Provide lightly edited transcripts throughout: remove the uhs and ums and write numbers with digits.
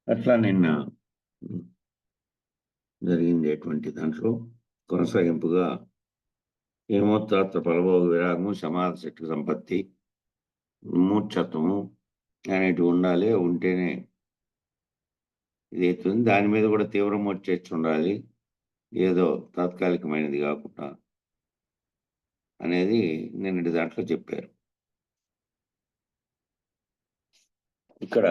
అట్లా నిన్న జరిగింది దాంట్లో కొనసాగింపుగా ఏమోత్తాత్ర ఫలభోగ విరాగము సమాధి శక్తి సంపత్తి మూర్ఛత్వము అనేటివి ఉండాలి. ఉంటేనే ఇది అవుతుంది. దాని మీద కూడా తీవ్ర మూర్ఛ ఉండాలి, ఏదో తాత్కాలికమైనది కాకుండా అనేది నిన్నటి దాంట్లో చెప్పారు. ఇక్కడ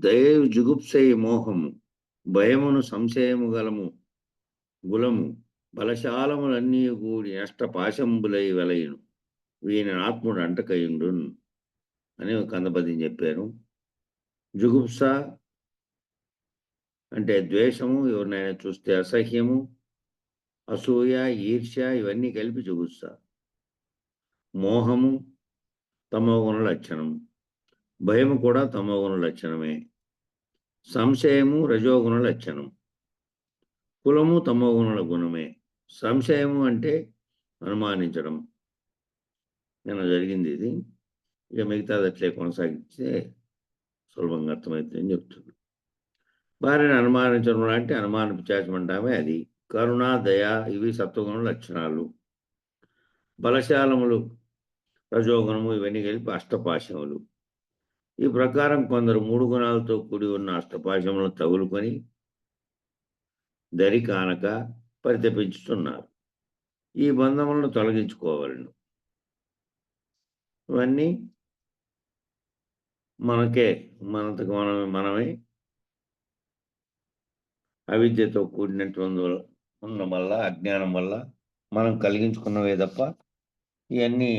దయవు జుగుప్సై మోహము భయమును సంశయము గలము గులము బలశాలములన్నీ కూడి నష్టపాశంబులై వెలయును వీని ఆత్ముడు అంటకయుండు అని ఒక కందపద్యం చెప్పారు. జుగుప్స అంటే ద్వేషము, ఎవరినైనా చూస్తే అసహ్యము, అసూయ, ఈర్ష్య ఇవన్నీ కలిపి జుగుప్స. మోహము తమోగుణ లక్షణం, భయము కూడా తమోగుణ లక్షణమే. సంశయము రజోగుణ లక్షణం, కులము తమోగుణల గుణమే. సంశయము అంటే అనుమానించడం. నిన్న జరిగింది ఇది. ఇక మిగతాది అట్లే కొనసాగిస్తే సులభంగా అర్థమవుతుందని చెప్తుంది. భార్యను అనుమానించడం అంటే అనుమాన పిశాచం అంటామే అది. కరుణ, దయ ఇవి సత్వగుణ లక్షణాలు. బలశాలములు రజోగుణము ఇవన్నీ కలిపి అష్టపాశములు. ఈ ప్రకారం కొందరు 3 గుణాలతో కూడి ఉన్న అష్టపాశములను తగులుకొని దరి కానక పరితపించుతున్నారు. ఈ బంధములను తొలగించుకోవాలను. ఇవన్నీ మనతకు మనమే అవిద్యతో కూడినటువంటి ఉండడం వల్ల, అజ్ఞానం వల్ల మనం కలిగించుకున్నవే తప్ప ఇవన్నీ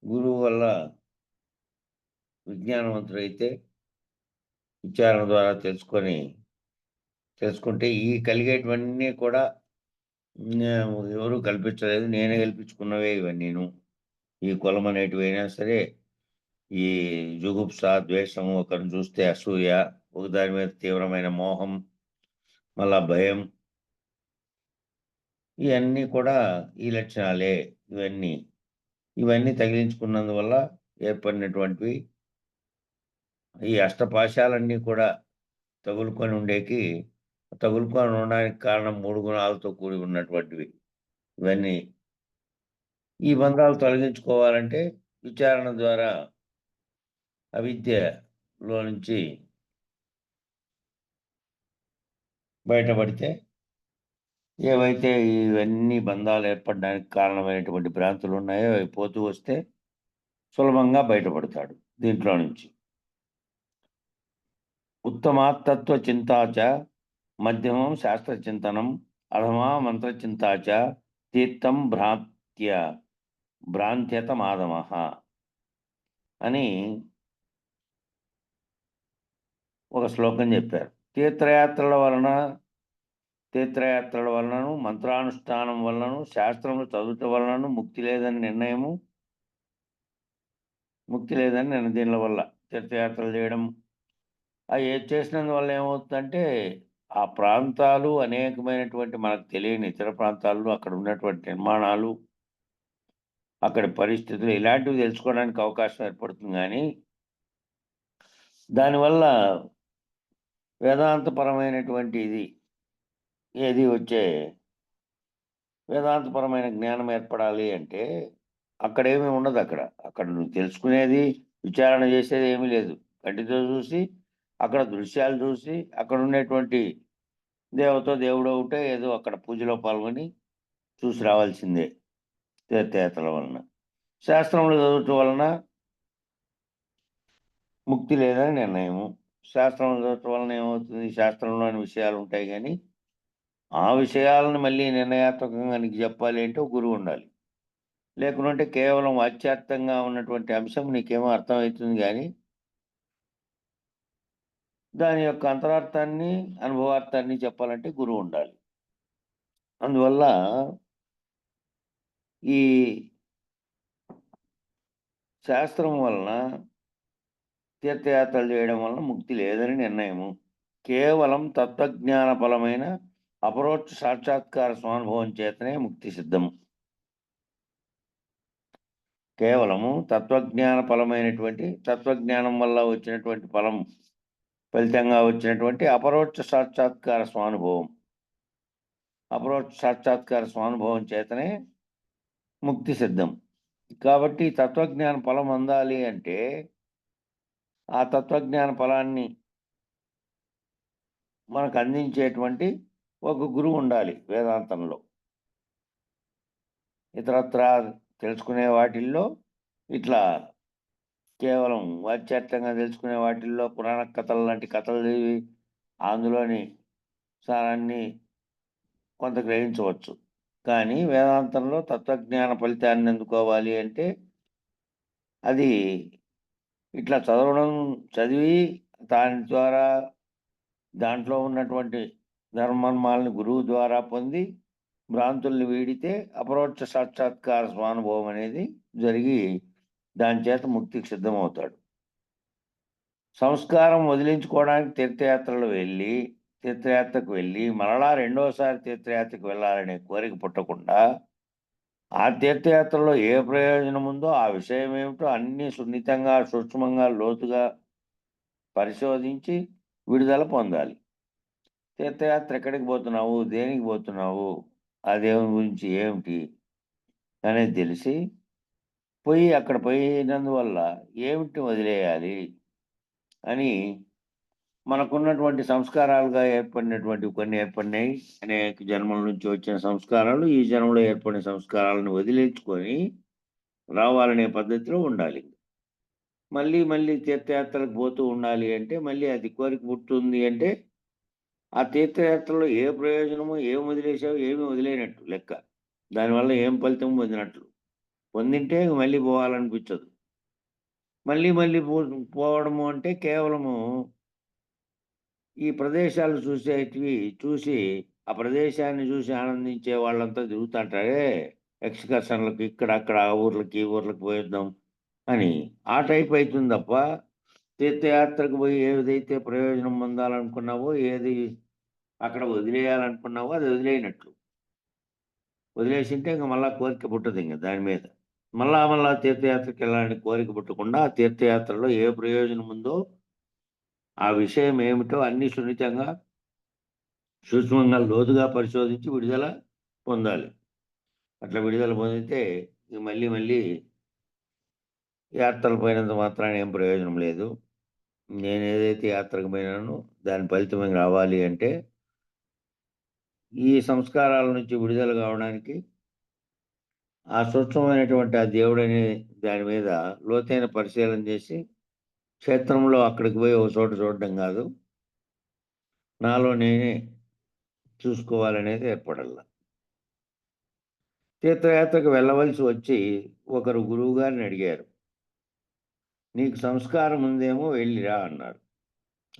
గురువు వల్ల విజ్ఞానవంతుడైతే విచారణ ద్వారా తెలుసుకుంటే ఈ కలిగేటివన్నీ కూడా ఎవరు కల్పించలేదు, నేనే కల్పించుకున్నవే ఇవన్నీను. ఈ కులం అనేటివైనా సరే, ఈ జుగుప్స, ద్వేషము, ఒకరిని చూస్తే అసూయ, ఒకదాని మీద తీవ్రమైన మోహం, మళ్ళా భయం, ఇవన్నీ కూడా ఈ లక్షణాలే. ఇవన్నీ తగిలించుకున్నందువల్ల ఏర్పడినటువంటివి. ఈ అష్టపాశాలన్నీ కూడా తగులుకొని ఉండడానికి కారణం 3 గుణాలతో కూడి ఉన్నటువంటివి ఇవన్నీ. ఈ బంధాలు తొలగించుకోవాలంటే విచారణ ద్వారా అవిద్యలో నుంచి బయటపడితే ఏవైతే ఇవన్నీ బంధాలు ఏర్పడడానికి కారణమైనటువంటి భ్రాంతులు ఉన్నాయో అవి పోతూ వస్తే సులభంగా బయటపడతాడు దీంట్లో నుంచి. ఉత్తమాత్తత్వ చింతాచ మధ్యమం శాస్త్ర చింతనం అధమా మంత్రచింతాచ తీర్థం భ్రాంత్యత మాధమ అని ఒక శ్లోకం చెప్పారు. తీర్థయాత్రల వలనను మంత్రానుష్ఠానం వలనను శాస్త్రములు చదువుట వలనను ముక్తి లేదని దీనిల వల్ల తీర్థయాత్రలు చేయడం అవి చేసినందువల్ల ఏమవుతుందంటే ఆ ప్రాంతాలు అనేకమైనటువంటి మనకు తెలియని ఇతర ప్రాంతాల్లో అక్కడ ఉన్నటువంటి నిర్మాణాలు, అక్కడి పరిస్థితులు ఇలాంటివి తెలుసుకోవడానికి అవకాశం ఏర్పడుతుంది. కానీ దానివల్ల వేదాంతపరమైనటువంటి వేదాంతపరమైన జ్ఞానం ఏర్పడాలి అంటే అక్కడేమీ ఉండదు. అక్కడ నువ్వు తెలుసుకునేది, విచారణ చేసేది ఏమీ లేదు. కంటితో చూసి, అక్కడ దృశ్యాలు చూసి, అక్కడ ఉండేటువంటి దేవుడో ఒకటే ఏదో అక్కడ పూజలో పాల్గొని చూసి రావాల్సిందే. తీర్థయాత్రల వలన, శాస్త్రములు చదవటం వలన ముక్తి లేదని నిర్ణయము. శాస్త్రములు చదవటం వలన ఏమవుతుంది? శాస్త్రంలోని విషయాలు ఉంటాయి, కానీ ఆ విషయాలను మళ్ళీ నిర్ణయాత్మకంగా నీకు చెప్పాలి అంటే ఒక గురువు ఉండాలి. లేకుంటే కేవలం వాచ్యార్థంగా ఉన్నటువంటి అంశం నీకేమో అర్థమవుతుంది, కానీ దాని యొక్క అంతరార్థాన్ని, అనుభవార్థాన్ని చెప్పాలంటే గురువు ఉండాలి. అందువల్ల ఈ శాస్త్రం వలన, తీర్థయాత్రలు చేయడం వలన ముక్తి లేదని నిర్ణయము. కేవలం తత్వజ్ఞాన ఫలమైన అపరోక్ష సాక్షాత్కార స్వానుభవం చేతనే ముక్తి సిద్ధం. కేవలము తత్వజ్ఞాన ఫలమైనటువంటి తత్వజ్ఞానం వల్ల వచ్చినటువంటి ఫలం ఫలితంగా వచ్చినటువంటి అపరోక్ష సాక్షాత్కార స్వానుభవం. అపరోక్ష సాక్షాత్కార స్వానుభవం చేతనే ముక్తి సిద్ధం. కాబట్టి తత్వజ్ఞాన ఫలం అందాలి అంటే ఆ తత్వజ్ఞాన ఫలాన్ని మనకు అందించేటువంటి ఒక గురువు ఉండాలి. వేదాంతంలో ఇతరత్రా తెలుసుకునే వాటిల్లో ఇట్లా కేవలం వాచ్యార్థంగా తెలుసుకునే వాటిల్లో పురాణ కథలు లాంటి కథలు చదివి అందులోని సారాన్ని కొంత గ్రహించవచ్చు. కానీ వేదాంతంలో తత్వజ్ఞాన ఫలితాన్ని అందుకోవాలి అంటే అది ఇట్లా చదివి దాని ద్వారా దాంట్లో ఉన్నటువంటి ధర్మర్మాలని గురువు ద్వారా పొంది భ్రాంతుల్ని వీడితే అపరోక్ష సాక్షాత్కార స్వానుభవం అనేది జరిగి దాని చేత ముక్తికి సిద్ధమవుతాడు. సంస్కారం వదిలించుకోవడానికి తీర్థయాత్రకు వెళ్ళి మరలా రెండోసారి తీర్థయాత్రకు వెళ్ళాలనే కోరిక పుట్టకుండా ఆ తీర్థయాత్రలో ఏ ప్రయోజనం ఉందో ఆ విషయం ఏమిటో అన్నీ సున్నితంగా సూక్ష్మంగా లోతుగా పరిశోధించి విడుదల పొందాలి. తీర్థయాత్ర ఎక్కడికి పోతున్నావు, దేనికి పోతున్నావు, ఆ దేవుని గురించి ఏమిటి అనేది తెలిసి అక్కడ పోయినందువల్ల ఏమిటి వదిలేయాలి అని మనకున్నటువంటి సంస్కారాలుగా కొన్ని ఏర్పడినాయి. అనేక జన్మల నుంచి వచ్చిన సంస్కారాలు ఈ జన్మలో ఏర్పడిన సంస్కారాలను వదిలించుకొని రావాలనే పద్ధతిలో ఉండాలి. మళ్ళీ తీర్థయాత్రలకు పోతూ ఉండాలి అంటే మళ్ళీ అది కోరిక పుట్టుంది అంటే ఆ తీర్థయాత్రలో ఏ ప్రయోజనమో ఏమి వదిలేసావు, ఏమి వదిలేనట్టు లెక్క. దానివల్ల ఏం ఫలితం పొందినట్లు. పొందింటే మళ్ళీ పోవాలనిపించదు. మళ్ళీ పోవడము అంటే కేవలము ఈ ప్రదేశాలు చూసి ఆ ప్రదేశాన్ని చూసి ఆనందించే వాళ్ళంతా తిరుగుతుంటారే ఎక్స్కర్షన్లకు, ఇక్కడక్కడ ఆ ఊర్లకి ఈ ఊర్లకు పోయిద్దాం అని ఆ టైప్ అవుతుంది తప్ప తీర్థయాత్రకు పోయి ఏదైతే ప్రయోజనం పొందాలనుకున్నావో, ఏది అక్కడ వదిలేయాలనుకున్నావో అది వదిలేయనట్లు. వదిలేసింటే ఇంక మళ్ళా కోరిక పుట్టదు. ఇంక దాని మీద మళ్ళా తీర్థయాత్రకి వెళ్ళాలని కోరిక పుట్టకుండా ఆ తీర్థయాత్రలో ఏ ప్రయోజనం ఉందో ఆ విషయం ఏమిటో అన్ని సున్నితంగా సూక్ష్మంగా లోతుగా పరిశోధించి విడుదల పొందాలి. అట్లా విడుదల పొందితే మళ్ళీ యాత్రలు పోయినంత మాత్రాన ఏం ప్రయోజనం లేదు. నేను ఏదైతే యాత్రకు పోయినానో దాని ఫలితం రావాలి అంటే ఈ సంస్కారాల నుంచి విడుదల కావడానికి ఆ సూక్ష్మమైనటువంటి ఆ దేవుడనే దాని మీద లోతైన పరిశీలన చేసి క్షేత్రంలో అక్కడికి పోయి ఒక చోట చూడడం కాదు, నాలో నేనే చూసుకోవాలనేది ఏర్పడాల. తీర్థయాత్రకు వెళ్ళవలసి వచ్చి ఒకరు గురువుగారిని అడిగారు. నీకు సంస్కారం ఉందేమో వెళ్ళిరా అన్నారు.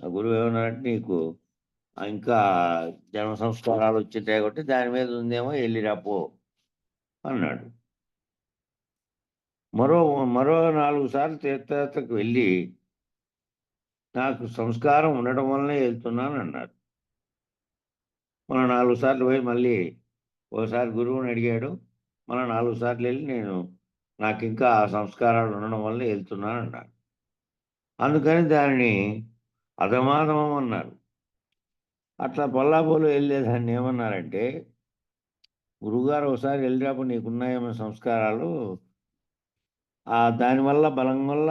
ఆ గురువు ఏమన్నారంటే నీకు ఇంకా జన్మ సంస్కారాలు వచ్చింటాయి కాబట్టి దాని మీద ఉందేమో వెళ్ళిరా పో అన్నాడు. మరో 4 సార్లు తీర్థయాత్రకు వెళ్ళి నాకు సంస్కారం ఉండడం వల్లనే వెళ్తున్నాను అన్నారు. మన 4 సార్లు పోయి మళ్ళీ ఒకసారి గురువుని అడిగాడు. మళ్ళీ 4 సార్లు వెళ్ళి నాకు ఇంకా ఆ సంస్కారాలు ఉండడం వల్ల వెళ్తున్నాను అన్నాడు. అందుకని దానిని అధమాధమం అన్నారు. అట్లా పొల్లాపోలు వెళ్ళేదాన్ని ఏమన్నారంటే గురువుగారు ఒకసారి వెళ్ళినప్పుడు నీకున్నాయేమో సంస్కారాలు, దానివల్ల బలం వల్ల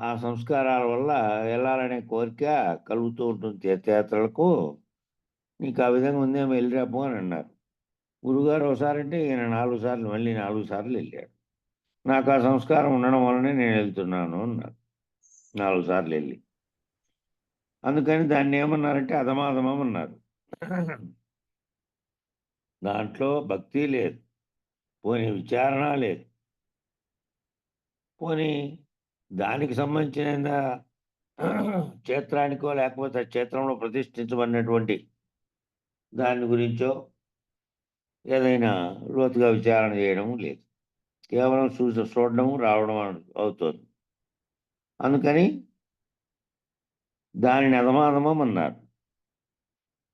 ఆ సంస్కారాల వల్ల వెళ్ళాలనే కోరిక కలుగుతూ ఉంటుంది తీర్థయాత్రలకు, నీకు ఆ విధంగా ఉందేమో వెళ్ళిరాపు అని అన్నారు. గురువుగారు ఒకసారి అంటే ఈయన 4 సార్లు మళ్ళీ 4 సార్లు వెళ్ళాడు. నాకు ఆ సంస్కారం ఉండడం వల్లనే నేను వెళ్తున్నాను అన్నారు. 4 సార్లు వెళ్ళి. అందుకని దాన్ని ఏమన్నారంటే అధమాధమం అన్నారు. దాంట్లో భక్తి లేదు, పోనీ విచారణ లేదు, పోనీ దానికి సంబంధించిన క్షేత్రానికో లేకపోతే క్షేత్రంలో ప్రతిష్ఠించబడినటువంటి దాని గురించో ఏదైనా లోతుగా విచారణ చేయడం లేదు. కేవలం చూడడం రావడం అవుతుంది. అందుకని దానిని అధమాధమం అన్నారు.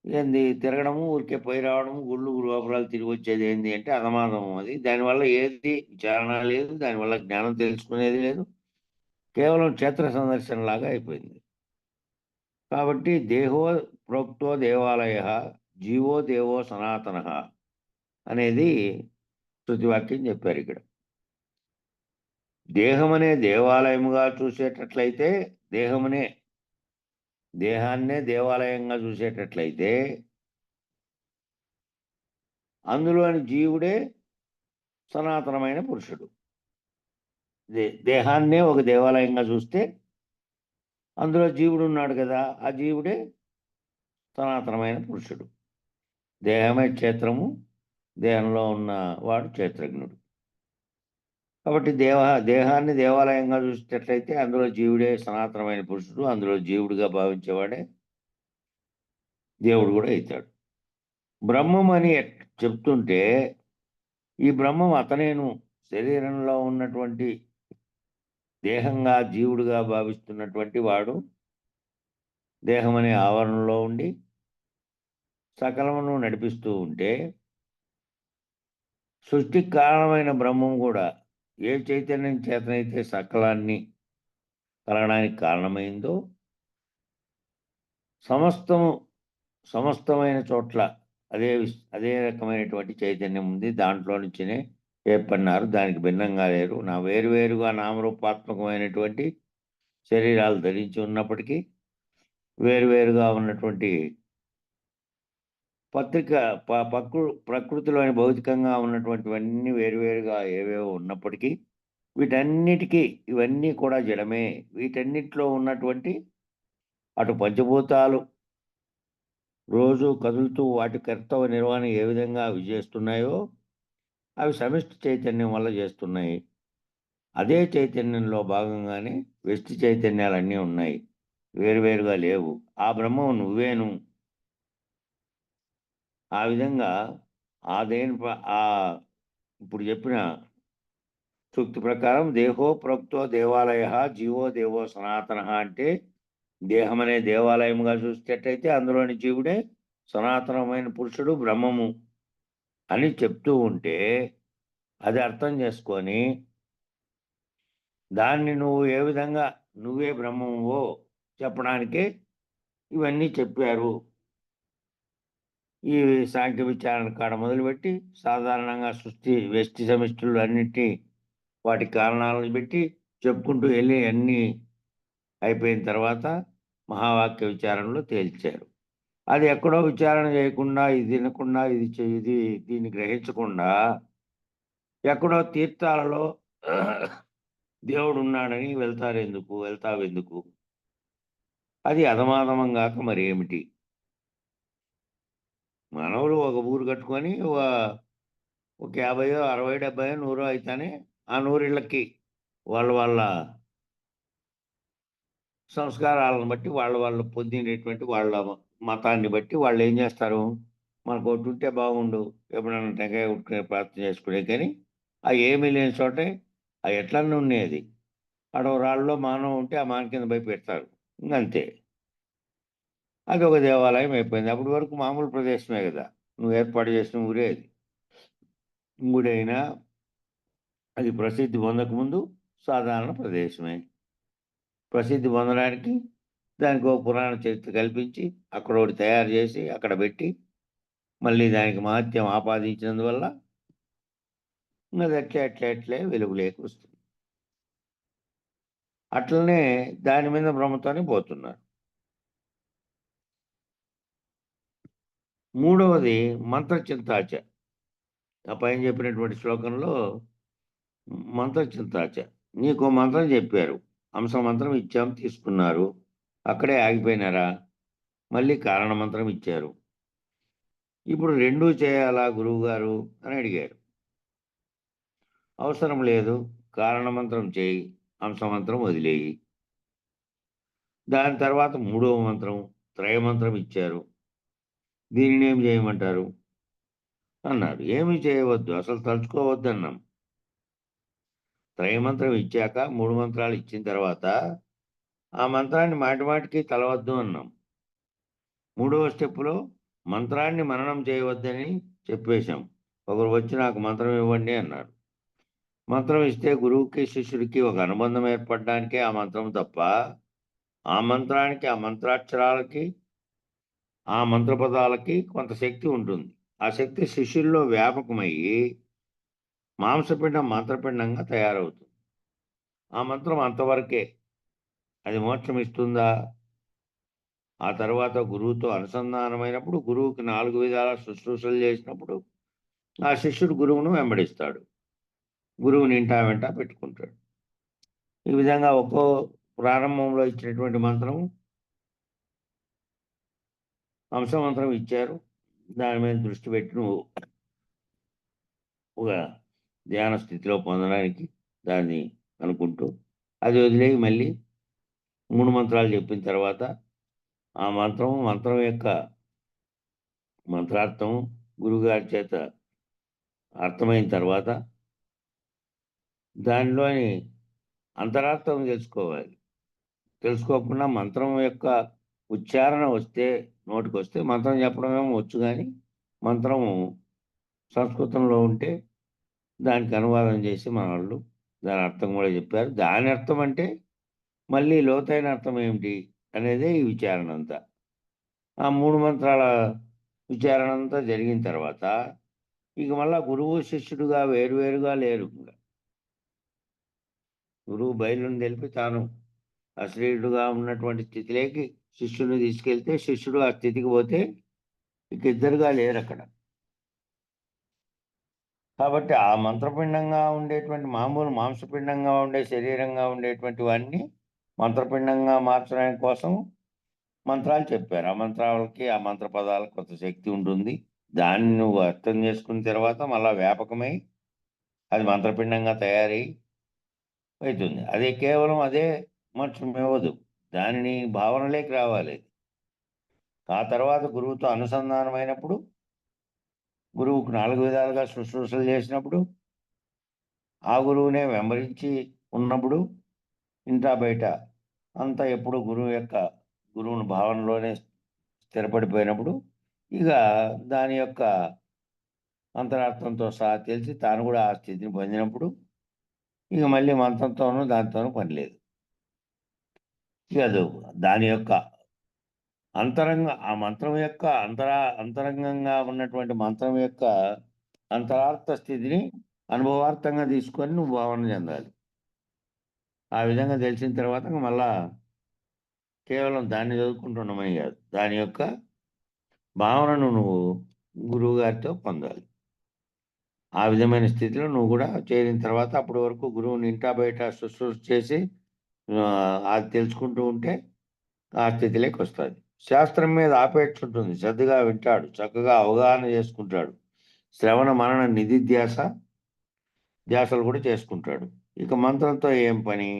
ఏంది తిరగడము, ఊరికే పోయి రావడము, గుళ్ళు గోపురాలు తిరిగి వచ్చేది ఏంది అంటే అధమాధమం అది. దానివల్ల ఏది విచారణ లేదు, దానివల్ల జ్ఞానం తెలుసుకునేది లేదు. కేవలం క్షేత్ర సందర్శనలాగా అయిపోయింది. కాబట్టి దేహో ప్రోక్తో దేవాలయః, జీవో దేవో సనాతనః అనేది శృతివాక్యం చెప్పారిక్కడ. దేహమనే దేవాలయముగా చూసేటట్లయితే, దేహమునే దేహాన్నే దేవాలయంగా చూసేటట్లయితే, అందులోని జీవుడే సనాతనమైన పురుషుడు. దేహాన్నే ఒక దేవాలయంగా చూస్తే, అందులో జీవుడున్నాడు కదా! ఆ జీవుడే సనాతనమైన పురుషుడు. దేహమే క్షేత్రము, దేహంలో ఉన్న వాడు క్షేత్రజ్ఞుడు. కాబట్టి దేహాన్ని దేవాలయంగా చూసేటట్లయితే అందులో జీవుడే సనాతనమైన పురుషుడు. అందులో జీవుడిగా భావించేవాడే దేవుడు గూడా అయితాడు. బ్రహ్మం అని చెప్తుంటే, ఈ బ్రహ్మం అతనేను. శరీరంలో ఉన్నటువంటి దేహంగా, జీవుడిగా భావిస్తున్నటువంటి వాడు దేహమనే ఆవరణలో ఉండి సకలమును నడిపిస్తూ ఉంటే, సృష్టికి కారణమైన బ్రహ్మం గూడా ఏ చైతన్యం చేతనైతే సకలాన్ని కలగడానికి కారణమైందో, సమస్తము సమస్తమైన చోట్ల అదే రకమైనటువంటి చైతన్యం ఉంది. దాంట్లో నుంచినే ఏర్పడినారు. దానికి భిన్నంగా లేరు. వేరువేరుగా నామరూపాత్మకమైనటువంటి శరీరాలు ధరించి ఉన్నప్పటికీ, వేరువేరుగా ఉన్నటువంటి పత్రిక ప పక్రు ప్రకృతిలోని భౌతికంగా ఉన్నటువంటివన్నీ వేరువేరుగా ఏవేవో ఉన్నప్పటికీ, వీటన్నిటికీ ఇవన్నీ కూడా జడమే. వీటన్నిటిలో ఉన్నటువంటి అటు పంచభూతాలు రోజు కదులుతూ వాటి కర్తవ్య నిర్వహణ ఏ విధంగా అవి చేస్తున్నాయో, అవి సమిష్టి చైతన్యం వల్ల చేస్తున్నాయి. అదే చైతన్యంలో భాగంగానే వ్యష్టి చైతన్యాలన్నీ ఉన్నాయి. వేరువేరుగా లేవు. ఆ బ్రహ్మం నువ్వేను. ఆ విధంగా ఆ దేని ప ఇప్పుడు చెప్పిన సూక్తి ప్రకారం దేహో ప్రోక్తో దేవాలయః, జీవో దేవో సనాతనః అంటే దేహమనే దేవాలయముగా చూసేటట్టయితే అందులోని జీవుడే సనాతనమైన పురుషుడు బ్రహ్మము అని చెప్తూ ఉంటే, అది అర్థం చేసుకొని, దాన్ని నువ్వు ఏ విధంగా నువ్వే బ్రహ్మమువో చెప్పడానికే ఇవన్నీ చెప్పారు. ఈ సాంఖ్య విచారణ కాడ మొదలుపెట్టి సాధారణంగా సృష్టి, వ్యష్టి సమిష్టులు అన్నిటిని వాటి కారణాలను బెట్టి చెప్పుకుంటూ ఎళ్లి అన్నీ అయిపోయిన తర్వాత మహావాక్య విచారణలో తేల్చారు. అది ఎక్కడో విచారణ చేయకుండా, ఇది వినకుండా, ఇది దీన్ని గ్రహించకుండా, ఎక్కడో తీర్థాలలో దేవుడున్నాడని వెళ్తావెందుకు? అది అధమాధమం గాక మరేమిటి? మానవులు ఒక ఊరు కట్టుకొని ఒక 50, 60, 70, 100 అయితేనే ఆ 100 ఇళ్ళకి వాళ్ళ సంస్కారాలను బట్టి వాళ్ళు పొందినటువంటి వాళ్ళ మతాన్ని బట్టి వాళ్ళేం జేస్తారు, మనకోటుంటే బాగుండు, ఎప్పుడన్నా టెంకాయ కొట్టుకునే ప్రార్థన చేసుకునే కానీ, ఏమీ లేని చోటే ఎట్లన్నా ఉన్నేది. ఆడ ఓ రాళ్ళలో మానవం ఉంటే ఆ మాను కింద పోయి పెడతారు. ఇంగంతే. అదొక దేవాలయం అయిపోయింది. అప్పటి వరకు మామూలు ప్రదేశమే గదా! నువ్వు ఏర్పాటు చేసిన ఊరే అది. గుడైనా అది ప్రసిద్ధి పొందకముందు సాధారణ ప్రదేశమే. ప్రసిద్ధి పొందడానికి దానికో పురాణ చరిత్ర కల్పించి, అక్కడోకటి తయారు జేసి, అక్కడ బెట్టి, మళ్ళీ దానికి మహత్యం ఆపాదించినందువల్ల ఇంగది అట్లే వెలుగులోకి వస్తుంది. అట్లనే దాని మీద భ్రమతోనే పోతున్నారు. మూడవది మంత్రచింతాచ. ఆ పైన చెప్పినటువంటి శ్లోకంలో మంత్రచింతాచ. నీకో మంత్రం జెప్పారు. హంస మంత్రం ఇచ్చాం తీసుకున్నారు. అక్కడే ఆగిపోయినారా? మళ్ళీ కారణ మంత్రం ఇచ్చారు. ఇప్పుడు 2 చేయాలా గురువుగారు అని అడిగారు. అవసరం లేదు. కారణ మంత్రం చేయి. హంస మంత్రం వదిలేయి. దాని తర్వాత మూడవ మంత్రం త్రయమంత్రం ఇచ్చారు. దీనినేం జేయమంటారు? అన్నాడు. ఏమి చేయవద్దు. అసలు తలుచుకోవద్దన్నాం. త్రయమంత్రం ఇచ్చాక 3 మంత్రాలు ఇచ్చిన తర్వాత, ఆ మంత్రాన్ని మాటిమాటికి తలవద్దు అన్నాం. మూడవ స్టెప్పులో మంత్రాన్ని మననం చేయవద్దని చెప్పేశాం. ఒకరు వచ్చి నాకు మంత్రం ఇవ్వండి అన్నారు. మంత్రం ఇస్తే గురువుకి, శిష్యుడికి ఒక అనుబంధం ఏర్పడడానికే ఆ మంత్రం తప్ప, ఆ మంత్రానికి, ఆ మంత్రాక్షరాలకి, ఆ మంత్రపదాలకి కొంత శక్తి ఉంటుంది. ఆ శక్తి శిష్యుల్లో వ్యాపకమయ్యి మాంసపిండం మంత్రపిండంగా తయారవుతుంది. ఆ మంత్రం అంతవరకే. అది మోక్షం ఇస్తుందా? ఆ తర్వాత గురువుతో అనుసంధానమైనప్పుడు, గురువుకి 4 విధాల శుశ్రూషలు చేసినప్పుడు, ఆ శిష్యుడు గురువును వెంబడిస్తాడు. గురువుని ఇంటా వెంట పెట్టుకుంటాడు. ఈ విధంగా ప్రారంభంలో ఇచ్చినటువంటి మంత్రం, మంత్రం ఇచ్చారు. దాని మీద దృష్టి పెట్టి నువ్వు ఒక ధ్యాన స్థితిలో పొందడానికి దాన్ని అనుకుంటూ, అది వదిలేయి మళ్ళీ 3 మంత్రాలు చెప్పిన తర్వాత, ఆ మంత్రం యొక్క మంత్రార్థం గురువుగారి చేత అర్థమైన తర్వాత, దానిలోని అంతరార్థం తెలుసుకోవాలి. తెలుసుకోకుండా మంత్రం యొక్క ఉచ్చారణ వస్తే, నోటికొస్తే మంత్రం చెప్పడమేమో వచ్చు గానీ, మంత్రము సంస్కృతంలో ఉంటే దానికి అనువాదం చేసి మనోళ్ళు దాని అర్థం గూడా చెప్పారు. దాని అర్థం అంటే మళ్ళీ లోతైన అర్థం ఏమిటి అనేదే ఈ విచారణ అంతా. ఆ 3 మంత్రాల విచారణ అంతా జరిగిన తర్వాత, ఇక మళ్ళా గురువు, శిష్యుడుగా వేరువేరుగా లేరు ఇంగ. గురువు బయలుని తెలిపి తాను అశ్లీలుడుగా ఉన్నటువంటి స్థితిలోకి శిష్యుడిని తీసుకెళ్తే, శిష్యుడు ఆ స్థితికి పోతే ఇక ఇద్దరుగా లేరక్కడ. కాబట్టి ఆ మంత్రపిండంగా ఉండేటువంటి మామూలు మాంసపిండంగా ఉండే శరీరంగా ఉండేటువంటివన్నీ మంత్రపిండంగా మార్చడానికి కోసం మంత్రాలు చెప్పారు. ఆ మంత్రాలకి, ఆ మంత్ర పదాలకు కొంత శక్తి ఉంటుంది. దాన్ని నువ్వు అర్థం చేసుకున్న తర్వాత మళ్ళా వ్యాపకమై అది మంత్రపిండంగా తయారై అయితుంది. అదే కేవలం అదే మోక్షమివ్వదు. దానిని భావనలోకి రావాలి. ఆ తర్వాత గురువుతో అనుసంధానమైనప్పుడు, గురువుకు 4 విధాలుగా శుశ్రూషలు చేసినప్పుడు, ఆ గురువునే వెంబడించి ఉన్నప్పుడు, ఇంటా బయట అంతా ఎప్పుడు గురువుని భావనలోనే స్థిరపడిపోయినప్పుడు, ఇక దాని యొక్క అంతరార్థంతో సహా తెలిసి తాను కూడా ఆ స్థితిని పొందినప్పుడు, ఇక మళ్ళీ మంత్రంతోనూ దానితోనూ పని లేదు. ఇక దాని యొక్క ఆ మంత్రం యొక్క అంతరంగంగా ఉన్నటువంటి మంత్రం యొక్క అంతరార్థ స్థితిని అనుభవార్థంగా తీసుకొని నువ్వు భావన చెందాలి. ఆ విధంగా తెలిసిన తర్వాత మళ్ళా కేవలం దాన్ని చదువుకుంటుండమని కాదు. దాని యొక్క భావనను నువ్వు గురువుగారితో పొందాలి. ఆ విధమైన స్థితిలో నువ్వు కూడా చేరిన తర్వాత అప్పటి వరకు గురువుని ఇంటా బయట శుశ్రూష చేసి అది తెలుసుకుంటూ ఉంటే ఆ స్థితిలోకొస్తాది. శాస్త్రం మీద ఆపేక్ష ఉంటుంది. శ్రద్ధగా వింటాడు. చక్కగా అవగాహన చేసుకుంటాడు. శ్రవణ, మనన, ధ్యాసలు కూడా చేసుకుంటాడు. ఇక మంత్రంతో ఏం పని?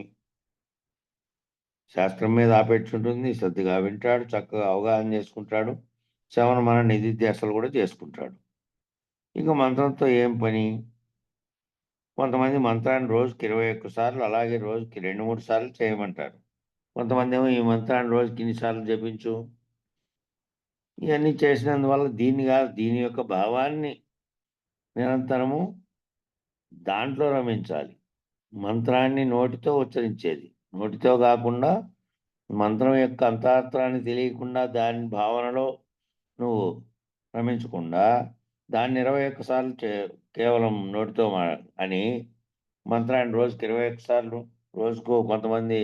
శాస్త్రం మీద ఆపేక్ష ఉంటుంది. శ్రద్ధగా వింటాడు. చక్కగా అవగాహన చేసుకుంటాడు. శ్రవణ, మనన, నిధిధ్యాసలు కూడా చేసుకుంటాడు. ఇక మంత్రంతో ఏం పని? కొంతమంది మంత్రాన్ని రోజుకి 21 సార్లు, అలాగే రోజుకి 2, 3 సార్లు చేయమంటారు. కొంతమందేమో ఈ మంత్రాన్ని రోజుకి ఇన్ని సార్లు జపించు. ఇవన్నీ చేసినందువల్ల దీన్ని గాదు, దీని యొక్క భావాన్ని నిరంతరము దాంట్లో రమించాలి. మంత్రాన్ని నోటితో ఉచ్చరించేది. నోటితో గాకుండా మంత్రం యొక్క అంతరార్థాన్ని తెలియకుండా దాని భావనలో నువ్వు రమించకుండా, దాన్ని 21 సార్లు కేవలం నోటితో అని మంత్రాన్ని రోజుకి 21 సార్లు, రోజుకో కొంతమంది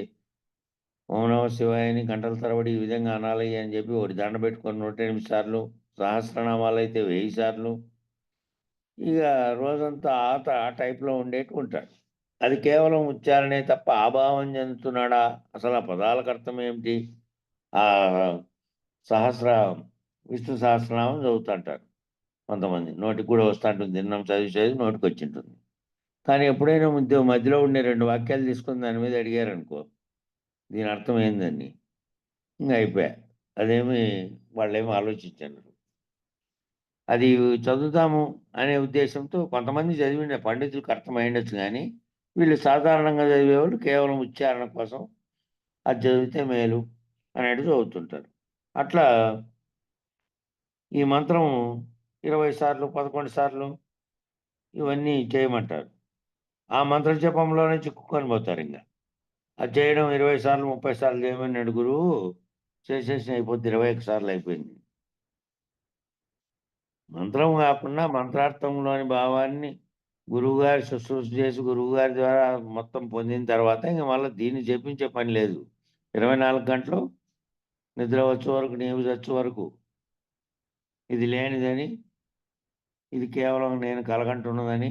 ఓం నమః శివాయ అని గంటల తరబడి ఈ విధంగా అనాలి అని చెప్పి ఒకటి దండ పెట్టుకొని 108 సార్లు, సహస్రనామాలైతే 1000 సార్లు, ఇక రోజంతా ఆ టైప్‌లో ఉండేటివి ఉంటాడు. అది కేవలం ఉచ్చారణే తప్ప ఆభావం చెందుతున్నాడా? అసలు ఆ పదాలకు అర్థం ఏమిటి? ఆహ్, సహస్ర విష్ణు సహస్రనామం చదువుతుంటారు కొంతమంది. నోటికి కూడా వస్తాంటుంది. దినం చదివి చదివి నోటికొచ్చింటుంది. కానీ ఎప్పుడైనా మధ్యలో ఉండే 2 వాక్యాలు తీసుకొని దాని మీద అడిగారనుకో, దీని అర్థం ఏందని? ఇంగ అయిపాయే. అదేమి వాళ్ళేమి ఆలోచించరు. అది చదువుతాము అనే ఉద్దేశ్యంతో కొంతమంది పండితులకు అర్థమయ్యుండొచ్చు గానీ, వీళ్ళు సాధారణంగా చదివేవాళ్ళు కేవలం ఉచ్చారణ కోసం అది చదివితే మేలు అనేటివి చదువుతుంటారు. అట్లా ఈ మంత్రం 20 సార్లు, 11 సార్లు ఇవన్నీ చేయమంటారు. ఆ మంత్ర జపంలోనే చిక్కుకొని పోతారింక. అది చేయడం 20 సార్లు, 30 సార్లు చేయమన్నాడు గురువు. చేసేసి అయిపోద్ది 21 సార్లు అయిపోయింది. మంత్రం గాకుండా మంత్రార్థంలోని భావాన్ని గురువుగారు శుశ్రూష చేసి గురువుగారి ద్వారా మొత్తం పొందిన తర్వాత ఇంక మళ్ళా దీన్ని జపించే పని లేదు. 24 గంటలు నిద్ర వచ్చే వరకు, నీవు చచ్చే వరకు ఇది లేనిదని, ఇది కేవలం నేను కలగంటున్నదని,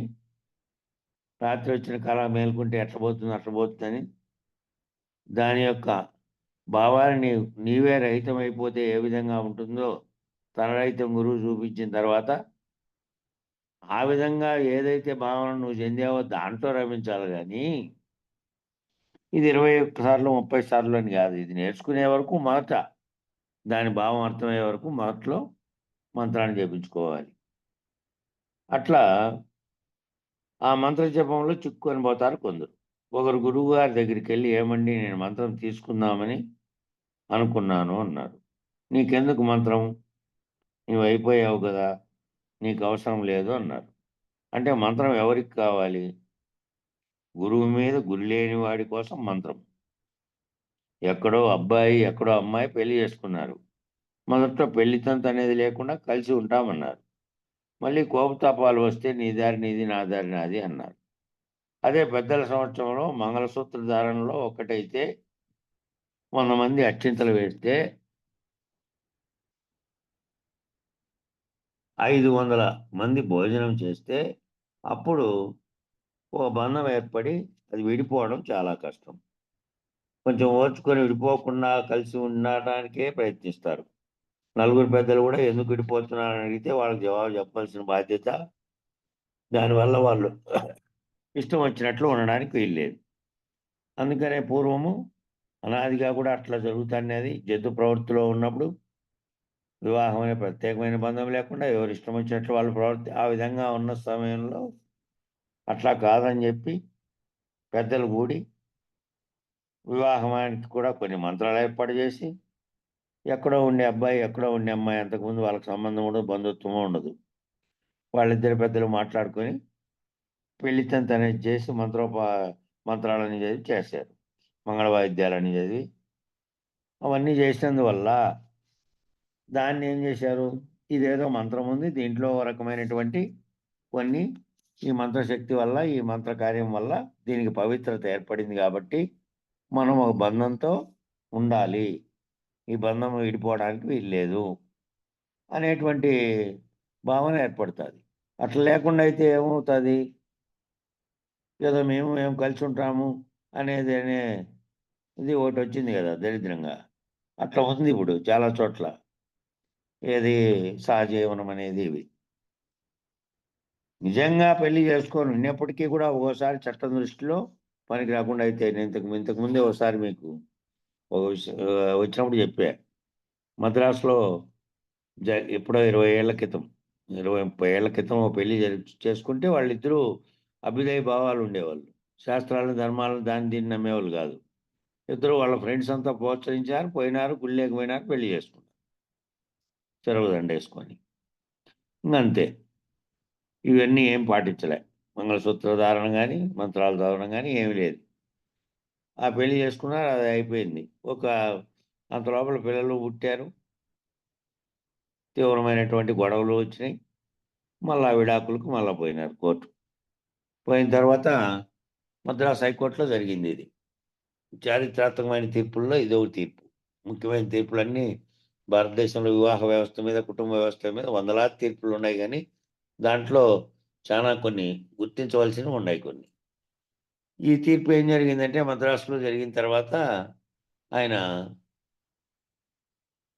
రాత్రి వచ్చిన కల మేలుకుంటే ఎట్ల పోతుందో అట్ల పోతుందని, దాని యొక్క భావాన్ని నీవే రహితమైపోతే ఏ విధంగా ఉంటుందో తన రహితం గురువు చూపించిన తర్వాత, ఆ విధంగా ఏదైతే భావన నువ్వు చెందావో దాంట్లో రమించాలి గానీ, ఇది 21 సార్లు, 30 సార్లు అని గాదు. ఇది నేర్చుకునే వరకు మొదట దాని భావం అర్థమయ్యే వరకు మొదట్లో మంత్రాన్ని జపించుకోవాలి. అట్లా ఆ మంత్ర జపంలో చిక్కుకొని పోతారు కొందరు. ఒకరు గురువుగారి దగ్గరికెళ్ళి, "ఏమండి నేను మంత్రం తీసుకుందామని అనుకున్నాను" అన్నారు. "నీకెందుకు మంత్రం? నువ్వయిపోయావు గదా! నీకవసరం లేదు" అన్నారు. అంటే మంత్రం ఎవరికి కావాలి? గురువు మీద గురి లేని వాడి కోసం మంత్రం. ఎక్కడో అబ్బాయి, ఎక్కడో అమ్మాయి పెళ్లి చేసుకున్నారు. మొదట్లో పెళ్లి తంతనేది లేకుండా కలిసి ఉంటామన్నారు. మళ్ళీ కోపతాపాలు వస్తే నీ దారి నీది, నా దారి నాది అన్నారు. అదే పెద్దల సంవత్సరంలో మంగళసూత్ర ధారణలో ఒక్కటైతే 100 మంది అక్షింతలు వేస్తే 500 మంది భోజనం చేస్తే అప్పుడు ఓ బంధం ఏర్పడి అది విడిపోవడం చాలా కష్టం. కొంచెం ఓర్చుకొని విడిపోకుండా కలిసి ఉండటానికే ప్రయత్నిస్తారు. నలుగురు పెద్దలు గూడా ఎందుకు విడిపోతున్నారని అడిగితే వాళ్ళకి జవాబు చెప్పాల్సిన బాధ్యత దానివల్ల వాళ్ళు ఇష్టం వచ్చినట్లు ఉండడానికి వీల్లేదు. అందుకనే పూర్వము అనాదిగా కూడా అట్లా జరుగుతానేది. జంతు ప్రవృత్తిలో ఉన్నప్పుడు వివాహం అనే ప్రత్యేకమైన బంధం లేకుండా ఎవరిష్టం వచ్చినట్లు వాళ్ళు ఆ విధంగా ఉన్న సమయంలో అట్లా కాదని జెప్పి పెద్దలు గూడి వివాహమానికి కూడా కొన్ని మంత్రాలు ఏర్పాటు జేసి, ఎక్కడో ఉండే అబ్బాయి, ఎక్కడో ఉండే అమ్మాయి అంతకుముందు వాళ్ళకి సంబంధం ఉండదు, బంధుత్వము ఉండదు. వాళ్ళిద్దరు పెద్దలు మాట్లాడుకొని పెళ్లి తంతనేది చేసి మంత్రాలన్నీ చదివి చేశారు. మంగళ వాయిద్యాలన్నీ చదివి అవన్నీ చేసినందువల్ల దాన్నేం జేశారు, ఇదేదో మంత్రం ఉంది. దీంట్లో ఓ రకమైనటువంటి కొన్ని ఈ మంత్రశక్తి వల్ల, ఈ మంత్ర కార్యం వల్ల దీనికి పవిత్రత ఏర్పడింది గాబట్టి, మనం ఒక బంధంతో ఉండాలి. ఈ బంధం విడిపోవడానికి వీల్లేదు అనేటువంటి భావన ఏర్పడతాది. అట్లా లేకుండా అయితే ఏమవుతాది, ఏదో మేము కలిసుంటాము అనే ఇది ఒకటొచ్చింది గదా! దరిద్రంగా. అట్లా ఉంది ఇప్పుడు చాలా చోట్ల. ఏది సహజీవనం అనేది ఇవి. నిజంగా పెళ్లి చేసుకొని ఉన్నప్పటికీ కూడా ఒక్కోసారి చట్టం దృష్టిలో పనికి రాకుండా అయితే నేను ఇంతకు ముందే ఒకసారి మీకు ఒక వచ్చినప్పుడు చెప్పా. మద్రాసులో ఎప్పుడో 20 ఏళ్ల క్రితం, 20, 30 ఏళ్ల క్రితం ఓ పెళ్లి చేసుకుంటే వాళ్ళిద్దరూ అభ్యుదయ భావాలు ఉండేవాళ్ళు. శాస్త్రాలను, ధర్మాలను దాన్ని దీన్ని నమ్మేవాళ్ళు గాదు. ఇద్దరు వాళ్ళ ఫ్రెండ్స్ అంతా ప్రోత్సహించారు. పోయినారు, గుళ్ళోకి పోయినారు, పెళ్లి చేసుకున్నారు. చెరువు దండేసుకొని. ఇంగంతే. ఇవన్నీ ఏం పాటించలే. మంగళసూత్ర ధారణ గాని, మంత్రాలు చదవడం గాని ఏమి లేదు. ఆ పెళ్లి చేసుకున్నారు. అది అయిపోయింది. అంత లోపల పిల్లలు పుట్టారు. తీవ్రమైనటువంటి గొడవలు వచ్చినాయి. మళ్ళా విడాకులకు మళ్ళా పోయినారు కోర్టుకు. పోయిన తర్వాత మద్రాస్ హైకోర్ట్‌లో జరిగిందిది. చారిత్రాత్మకమైన తీర్పుల్లో ఇదొక తీర్పు. ముఖ్యమైన తీర్పులన్నీ భారతదేశంలో వివాహ వ్యవస్థ మీద, కుటుంబ వ్యవస్థ మీద వందలాది తీర్పులున్నాయి గానీ, దాంట్లో చానా కొన్ని గుర్తించవలసినవున్నాయి కొన్ని. ఈ తీర్పు ఏం జరిగిందంటే మద్రాసులో జరిగిన తర్వాత ఆయన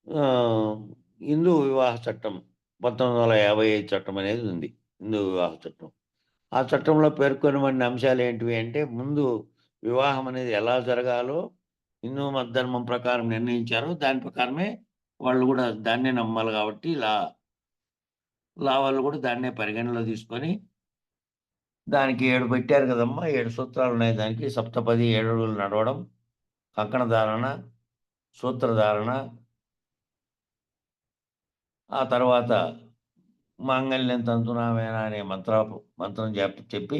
ఆహ్, హిందూ వివాహ చట్టం 1955 చట్టం అనేది ఉంది. హిందూ వివాహ చట్టం. ఆ చట్టంలో పేర్కొనబడిన అంశాలేంటివి అంటే ముందు వివాహం అనేది ఎలా జరగాలో హిందూ మత ధర్మం ప్రకారం నిర్ణయించారో దాని ప్రకారమే వాళ్ళు గూడా దాన్నే నమ్మాలి గాబట్టి లా వాళ్ళు గూడా దాన్నే పరిగణనలో తీసుకొని దానికి 7 పెట్టారు గదమ్మా! 7 సూత్రాలున్నాయి దానికి. సప్తపది 7 అడుగులు నడవడం, కంకణ ధారణ, సూత్రధారణ, ఆ తర్వాత మాంగళ్యం తంతునామేన అనే మంత్రం చెప్పి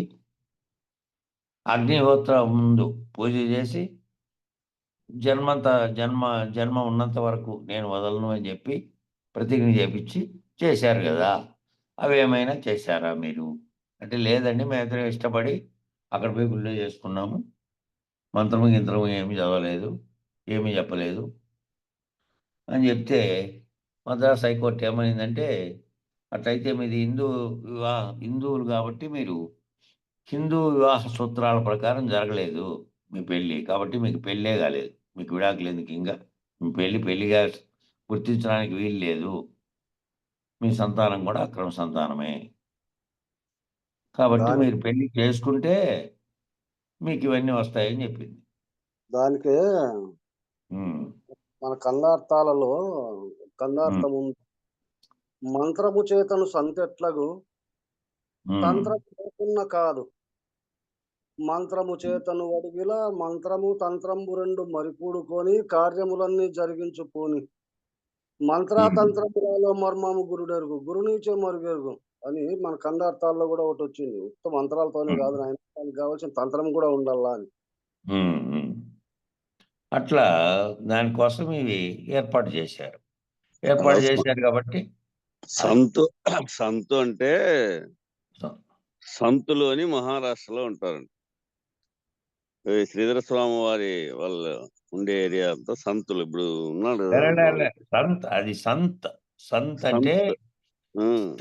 అగ్నిహోత్రం ముందు పూజ చేసి జన్మంత జన్మ జన్మ ఉన్నంత వరకు నేను వదలను అని చెప్పి ప్రతిజ్ఞ చేపించి చేశారు కదా. అవి ఏమైనా చేశారా మీరు అంటే? లేదండి, మేమిద్దరం ఇష్టపడి అక్కడ పోయి గుళ్ళో చేసుకున్నాము, మంత్రము గింత్రము ఏమీ చదవలేదు, ఏమీ చెప్పలేదు అని చెప్తే మద్రాస్ హైకోర్టు ఏమైందంటే, అట్లయితే మీది హిందువులు కాబట్టి మీరు హిందూ వివాహ సూత్రాల ప్రకారం జరగలేదు మీ పెళ్ళి, కాబట్టి మీకు పెళ్ళే కాలేదు, మీకు విడాకులు ఎందుకు ఇంకా, మీ పెళ్ళిగా గుర్తించడానికి వీలు లేదు, మీ సంతానం కూడా అక్రమ సంతానమే, కాబట్టి దానికి మీరు పెళ్లి చేసుకుంటే మీకు ఇవన్నీ వస్తాయని చెప్పింది. దానికే ఉమ్, మన కందార్థం ఉంది. మంత్రము చేతను సంతెట్లగు ఉమ్, తంత్రము లేకున్న కాదు. మంత్రము చేతను అడిగిల మంత్రము తంత్రంబు రెండు మరికూడుకొని కార్యములన్నీ జరిగించుకోని మంత్రాతంత్రములలో మర్మము గురుడెరుగు గురునీచే మరుగెరుగు అని మన కందార్థాల్లో కూడా ఒకటి వచ్చింది. ఉత్త మంత్రాలతోనే ఉమ్, కాదు నాయన, దానికి కావాల్సిన తంత్రం కూడా ఉండాలా అని. ఉమ్, ఉమ్. అట్లా దానికోసం ఇవి ఏర్పాటు చేశారు. ఏర్పాటు చేశారు కాబట్టి సంతు అంటే సంతులు అని మహారాష్ట్రలో ఉంటారండి. శ్రీధర స్వామి వారి వాళ్ళు ఉండే ఏరియా అంతా సంతులు. ఇప్పుడు ఉన్నాడు అది సంత్ అంటే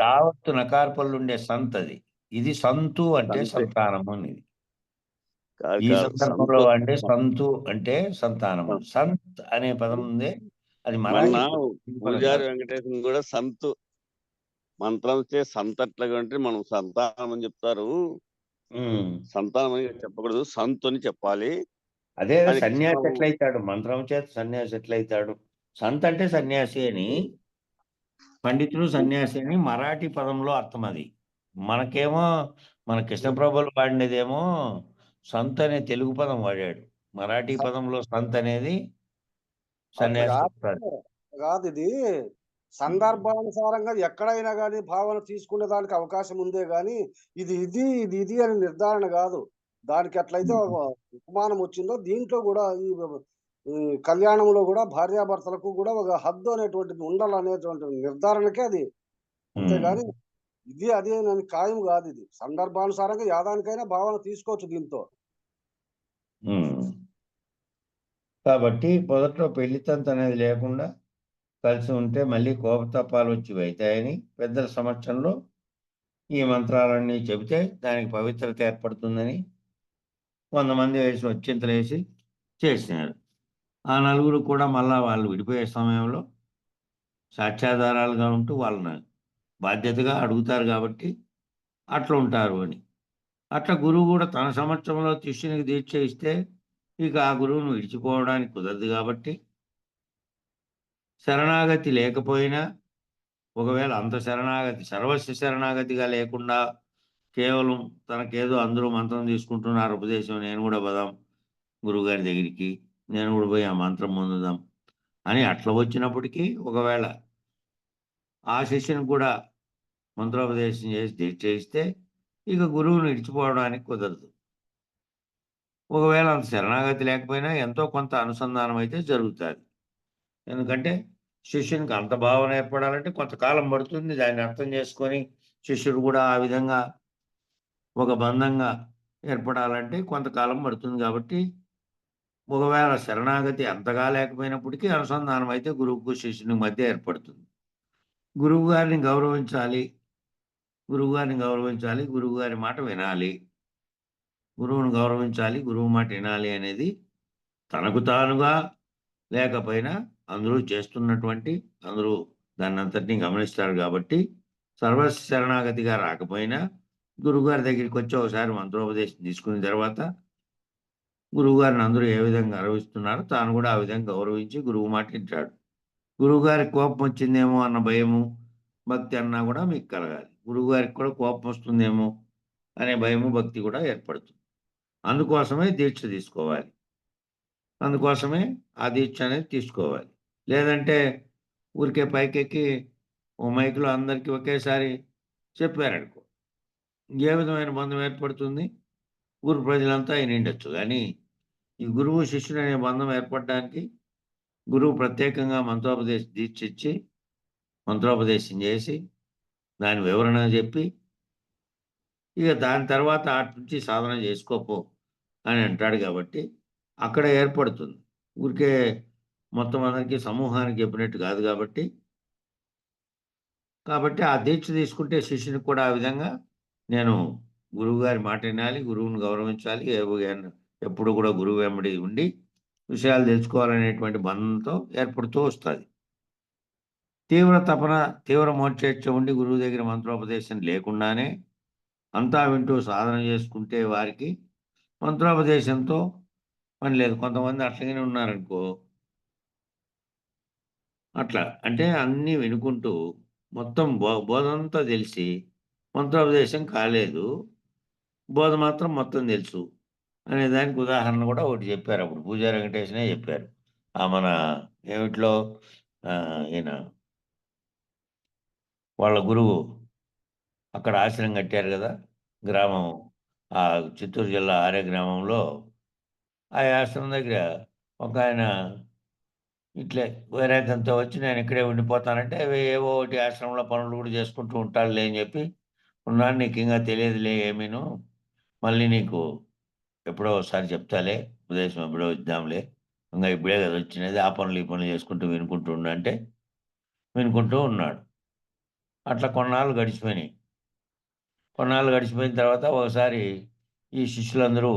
తావత్తు నకార్పల్లు ఉండే సంత్ అది. ఇది సంతు అంటే సంతానము అనేది. ఈ సందర్భంలో అంటే సంతు అంటే సంతానము. సంత్ అనే పదం ఉంది, అది మరాఠీ పూజారి వెంకటేశ్వర కూడా సంతు మంత్రం చే సంతట్లాగా అంటే మనం సంతానం అని చెప్తారు, సంతానం అని చెప్పకూడదు, సంతు అని చెప్పాలి. అదే సన్యాసి ఎట్లయితాడు, మంత్రం చేత సన్యాసి ఎట్లయితాడు? సంత్ అంటే సన్యాసి అని, పండితుడు సన్యాసి అని మరాఠీ పదంలో అర్థం. అది మనకేమో మన కృష్ణప్రభులు వాడినదేమో సంత్ అనే తెలుగు పదం వాడాడు. మరాఠీ పదంలో సంత్ అనేది సన్యాసి కాదు. ఇది సందర్భానుసారంగా ఎక్కడైనా కానీ భావన తీసుకునే దానికి అవకాశం ఉందే గాని ఇది ఇది ఇది ఇది అని నిర్ధారణ కాదు. దానికి ఎట్లయితే ఒక ఉపమానం వచ్చిందో దీంట్లో కూడా ఈ కళ్యాణంలో కూడా భార్యాభర్తలకు కూడా ఒక హద్దు అనేటువంటిది ఉండాలనేటువంటి నిర్ధారణకే అది. అంతేగాని ఇది అదే అని ఖాయం కాదు. ఇది సందర్భానుసారంగా యాదానికైనా భావన తీసుకోవచ్చు దీంతో. కాబట్టి మొదట్లో పెళ్లి తంతు అనేది లేకుండా కలిసి ఉంటే మళ్ళీ కోపతప్పాలు వచ్చి అవుతాయని పెద్దల సమక్షంలో ఈ మంత్రాలన్నీ చెబితే దానికి పవిత్రత ఏర్పడుతుందని 100 మంది వేసి వచ్చింతలు వేసి చేసినారు. ఆ నలుగురు కూడా మళ్ళా వాళ్ళు విడిపోయే సమయంలో సాక్ష్యాధారాలుగా ఉంటూ వాళ్ళని బాధ్యతగా అడుగుతారు కాబట్టి అట్లా ఉంటారు అని. అట్లా గురువు కూడా తన సమక్షంలో శిష్యునికి దీక్ష ఇస్తే ఇక ఆ గురువును విడిచిపోవడానికి కుదరదు కాబట్టి, శరణాగతి లేకపోయినా ఒకవేళ అంత శరణాగతి సర్వస్వ శరణాగతిగా లేకుండా కేవలం తనకేదో అందరూ మంత్రం తీసుకుంటున్నారు ఉపదేశం, నేను కూడా పోదాం గురువుగారి దగ్గరికి, నేను కూడా పోయి ఆ మంత్రం పొందుదాం అని అట్లా వచ్చినప్పటికీ ఒకవేళ ఆ శిష్యుని కూడా మంత్రోపదేశం చేసి చేయిస్తే ఇక గురువును ఇడిచిపోవడానికి కుదరదు. ఒకవేళ అంత శరణాగతి లేకపోయినా ఎంతో కొంత అనుసంధానం అయితే జరుగుతుంది. ఎందుకంటే శిష్యునికి అంత భావన ఏర్పడాలంటే కొంతకాలం పడుతుంది. దాన్ని అర్థం చేసుకొని శిష్యుడు కూడా ఆ విధంగా ఒక బంధంగా ఏర్పడాలంటే కొంతకాలం పడుతుంది. కాబట్టి ఒకవేళ శరణాగతి అంతగా లేకపోయినప్పటికీ అనుసంధానం అయితే గురువుకు శిష్యుని మధ్య ఏర్పడుతుంది. గురువుగారిని గౌరవించాలి, గురువుగారి మాట వినాలి, గురువును గౌరవించాలి, గురువు మాట వినాలి అనేది తనకు తానుగా లేకపోయినా అందరూ చేస్తున్నటువంటి అందరూ దాన్ని అంతటినీ గమనిస్తారు. కాబట్టి సర్వస్వ శరణాగతిగా రాకపోయినా గురువుగారి దగ్గరికి వచ్చి ఒకసారి మంత్రోపదేశం తీసుకున్న తర్వాత గురువుగారిని అందరూ ఏ విధంగా గౌరవిస్తున్నారో తాను కూడా ఆ విధంగా గౌరవించి గురువు మాట వింటాడు. గురువుగారికి కోపం వచ్చిందేమో అన్న భయము, భక్తి అన్నా కూడా మీకు కలగాలి. గురువుగారికి కూడా కోపం వస్తుందేమో అనే భయము, భక్తి కూడా ఏర్పడుతుంది. అందుకోసమే దీక్ష తీసుకోవాలి. అందుకోసమే ఆ దీక్ష అనేది తీసుకోవాలి. లేదంటే ఊరికే పైకెక్కి ఓ మైక్‌లో అందరికీ ఒకేసారి చెప్పారనుకో, ఏ విధమైన బంధం ఏర్పడుతుంది? ఊరు ప్రజలంతా ఇనుండొచ్చు. గానీ, ఈ గురువు, శిష్యుడనే బంధం ఏర్పడడానికి గురువు ప్రత్యేకంగా దీక్షిచ్చి, మంత్రోపదేశం జేసి, దాని వివరణ జెప్పి, ఇక దాని తర్వాత అటు నుంచి సాధన జేసుకోపో అని అంటాడు గాబట్టి, అక్కడ ఏర్పడుతుంది. ఊరికే మొత్తం అందరికి సమూహానికి చెప్పినట్టు గాదు కాబట్టి ఆ దీక్ష తీసుకుంటే శిష్యునికి కూడా ఆ విధంగా నేను గురువుగారి మాట వినాలి, గురువుని గౌరవించాలి, ఎప్పుడు కూడా గురువు వెంబడి ఉండి విషయాలు తెలుసుకోవాలనేటువంటి బంధంతో ఏర్పడుతూ వస్తది. తీవ్ర తపన, తీవ్ర మోక్షేచ్ఛ ఉండి గురువు దగ్గర మంత్రోపదేశం లేకుండానే అంతా వింటూ సాధన చేసుకుంటే వారికి మంత్రోపదేశంతో పని లేదు. కొంతమంది అట్లాగనే ఉన్నారనుకో, అట్లా అంటే అన్నీ వినుకుంటూ మొత్తం బోధంతా తెలిసి మంత్రోపదేశం కాలేదు. బోధ మాత్రం మొత్తం తెలుసు. అనే దానికి ఉదాహరణ కూడా ఒకటి చెప్పారప్పుడు. పూజారి వెంకటేశనే చెప్పారు. మన ఏమిట్లో ఈయన వాళ్ళ గురువు అక్కడ ఆశ్రమం కట్టారు గదా! గ్రామం చిత్తూరు జిల్లా ఆర్య గ్రామంలో ఆ ఆశ్రమం దగ్గర ఒకాయన ఇట్లే వైరాగ్యంతో వచ్చి నేను ఇక్కడే ఉండిపోతానంటే, ఏవో ఒకటి ఆశ్రమంలో పనులు కూడా చేసుకుంటూ ఉంటాడులే అని చెప్పి, ఉన్నాను నీకింకా తెలియదులే ఏమీను. మళ్ళీ నీకు ఎప్పుడో ఒకసారి చెప్తాలే, ఉపదేశం ఎప్పుడో ఇద్దాంలే. ఇంగా ఇప్పుడే కదా వచ్చినది. ఆ పనులు, ఈ పనులు చేసుకుంటూ వినుకుంటూ ఉండు అంటే, వినుకుంటూ ఉన్నాడు. అట్లా కొన్నాళ్ళు గడిచిపోయినాయి. కొన్నాళ్ళు గడిచిపోయిన తర్వాత ఒకసారి ఈ శిష్యులందరూ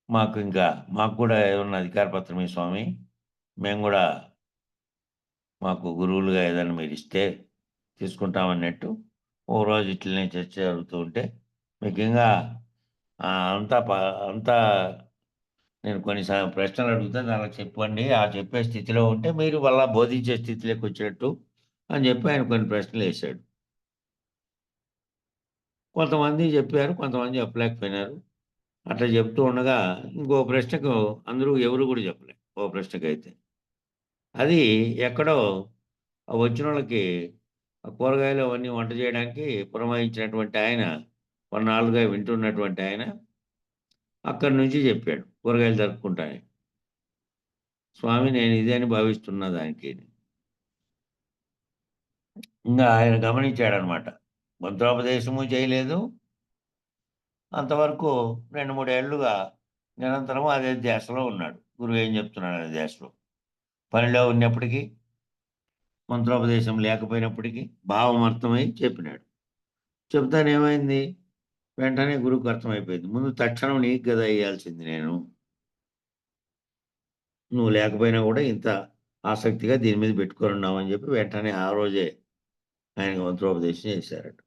మాకు కూడా ఏమన్నా అధికార పత్రం ఇయ్యి స్వామి. మేము గూడా మాకు గురువులుగా ఏదైనా మీరిస్తే తీసుకుంటామన్నట్టు ఓ రోజు ఇట్లనే చర్చ జరుగుతూ ఉంటే, మీకింగా అంతా అంతా నేను కొన్ని ప్రశ్నలు అడుగుతా దానికి చెప్పండి. ఆ చెప్పే స్థితిలో ఉంటే మీరు మళ్ళా బోధించే స్థితిలోకి వచ్చినట్టు అని చెప్పి ఆయన కొన్ని ప్రశ్నలేసాడు. కొంతమంది చెప్పారు, కొంతమంది చెప్పలేకపోయినారు. అట్లా చెప్తూ ఉండగా ఇంకో ప్రశ్నకు అందరూ ఎవరు కూడా చెప్పలే. ఓ ప్రశ్నకైతే. అది ఎక్కడో వచ్చినోళ్ళకి కూరగాయలు అవన్నీ వంట చేయడానికి పురమాయించినటువంటి ఆయన, కొన్నాళ్ళుగా వింటున్నటువంటి ఆయన అక్కడి నుంచి చెప్పాడు కూరగాయలు తరుక్కుంటానే. స్వామి నేను ఇదే అని భావిస్తున్నా దానికి. ఇంగా ఆయన గమనించాడనమాట. మంత్రోపదేశము చేయలేదు. అంతవరకు 2, 3 ఏళ్లుగా నిరంతరం అదే ధ్యాసలో ఉన్నాడు. గురువు ఏం చెప్తున్నాడనే ధ్యాసలో. పనిలో ఉన్నప్పటికీ, మంత్రోపదేశం లేకపోయినప్పటికీ భావం అర్థమై చెప్పినాడు. చెప్తానేమైంది? వెంటనే గురువుకి అర్థమైపోయింది. ముందు తక్షణం నీకు గదా ఇయ్యాల్సింది నేను. నువ్వు లేకపోయినా గూడా ఇంత ఆసక్తిగా దీని మీద పెట్టుకొనున్నావని చెప్పి వెంటనే ఆ రోజే ఆయనకి మంత్రోపదేశం చేశారట.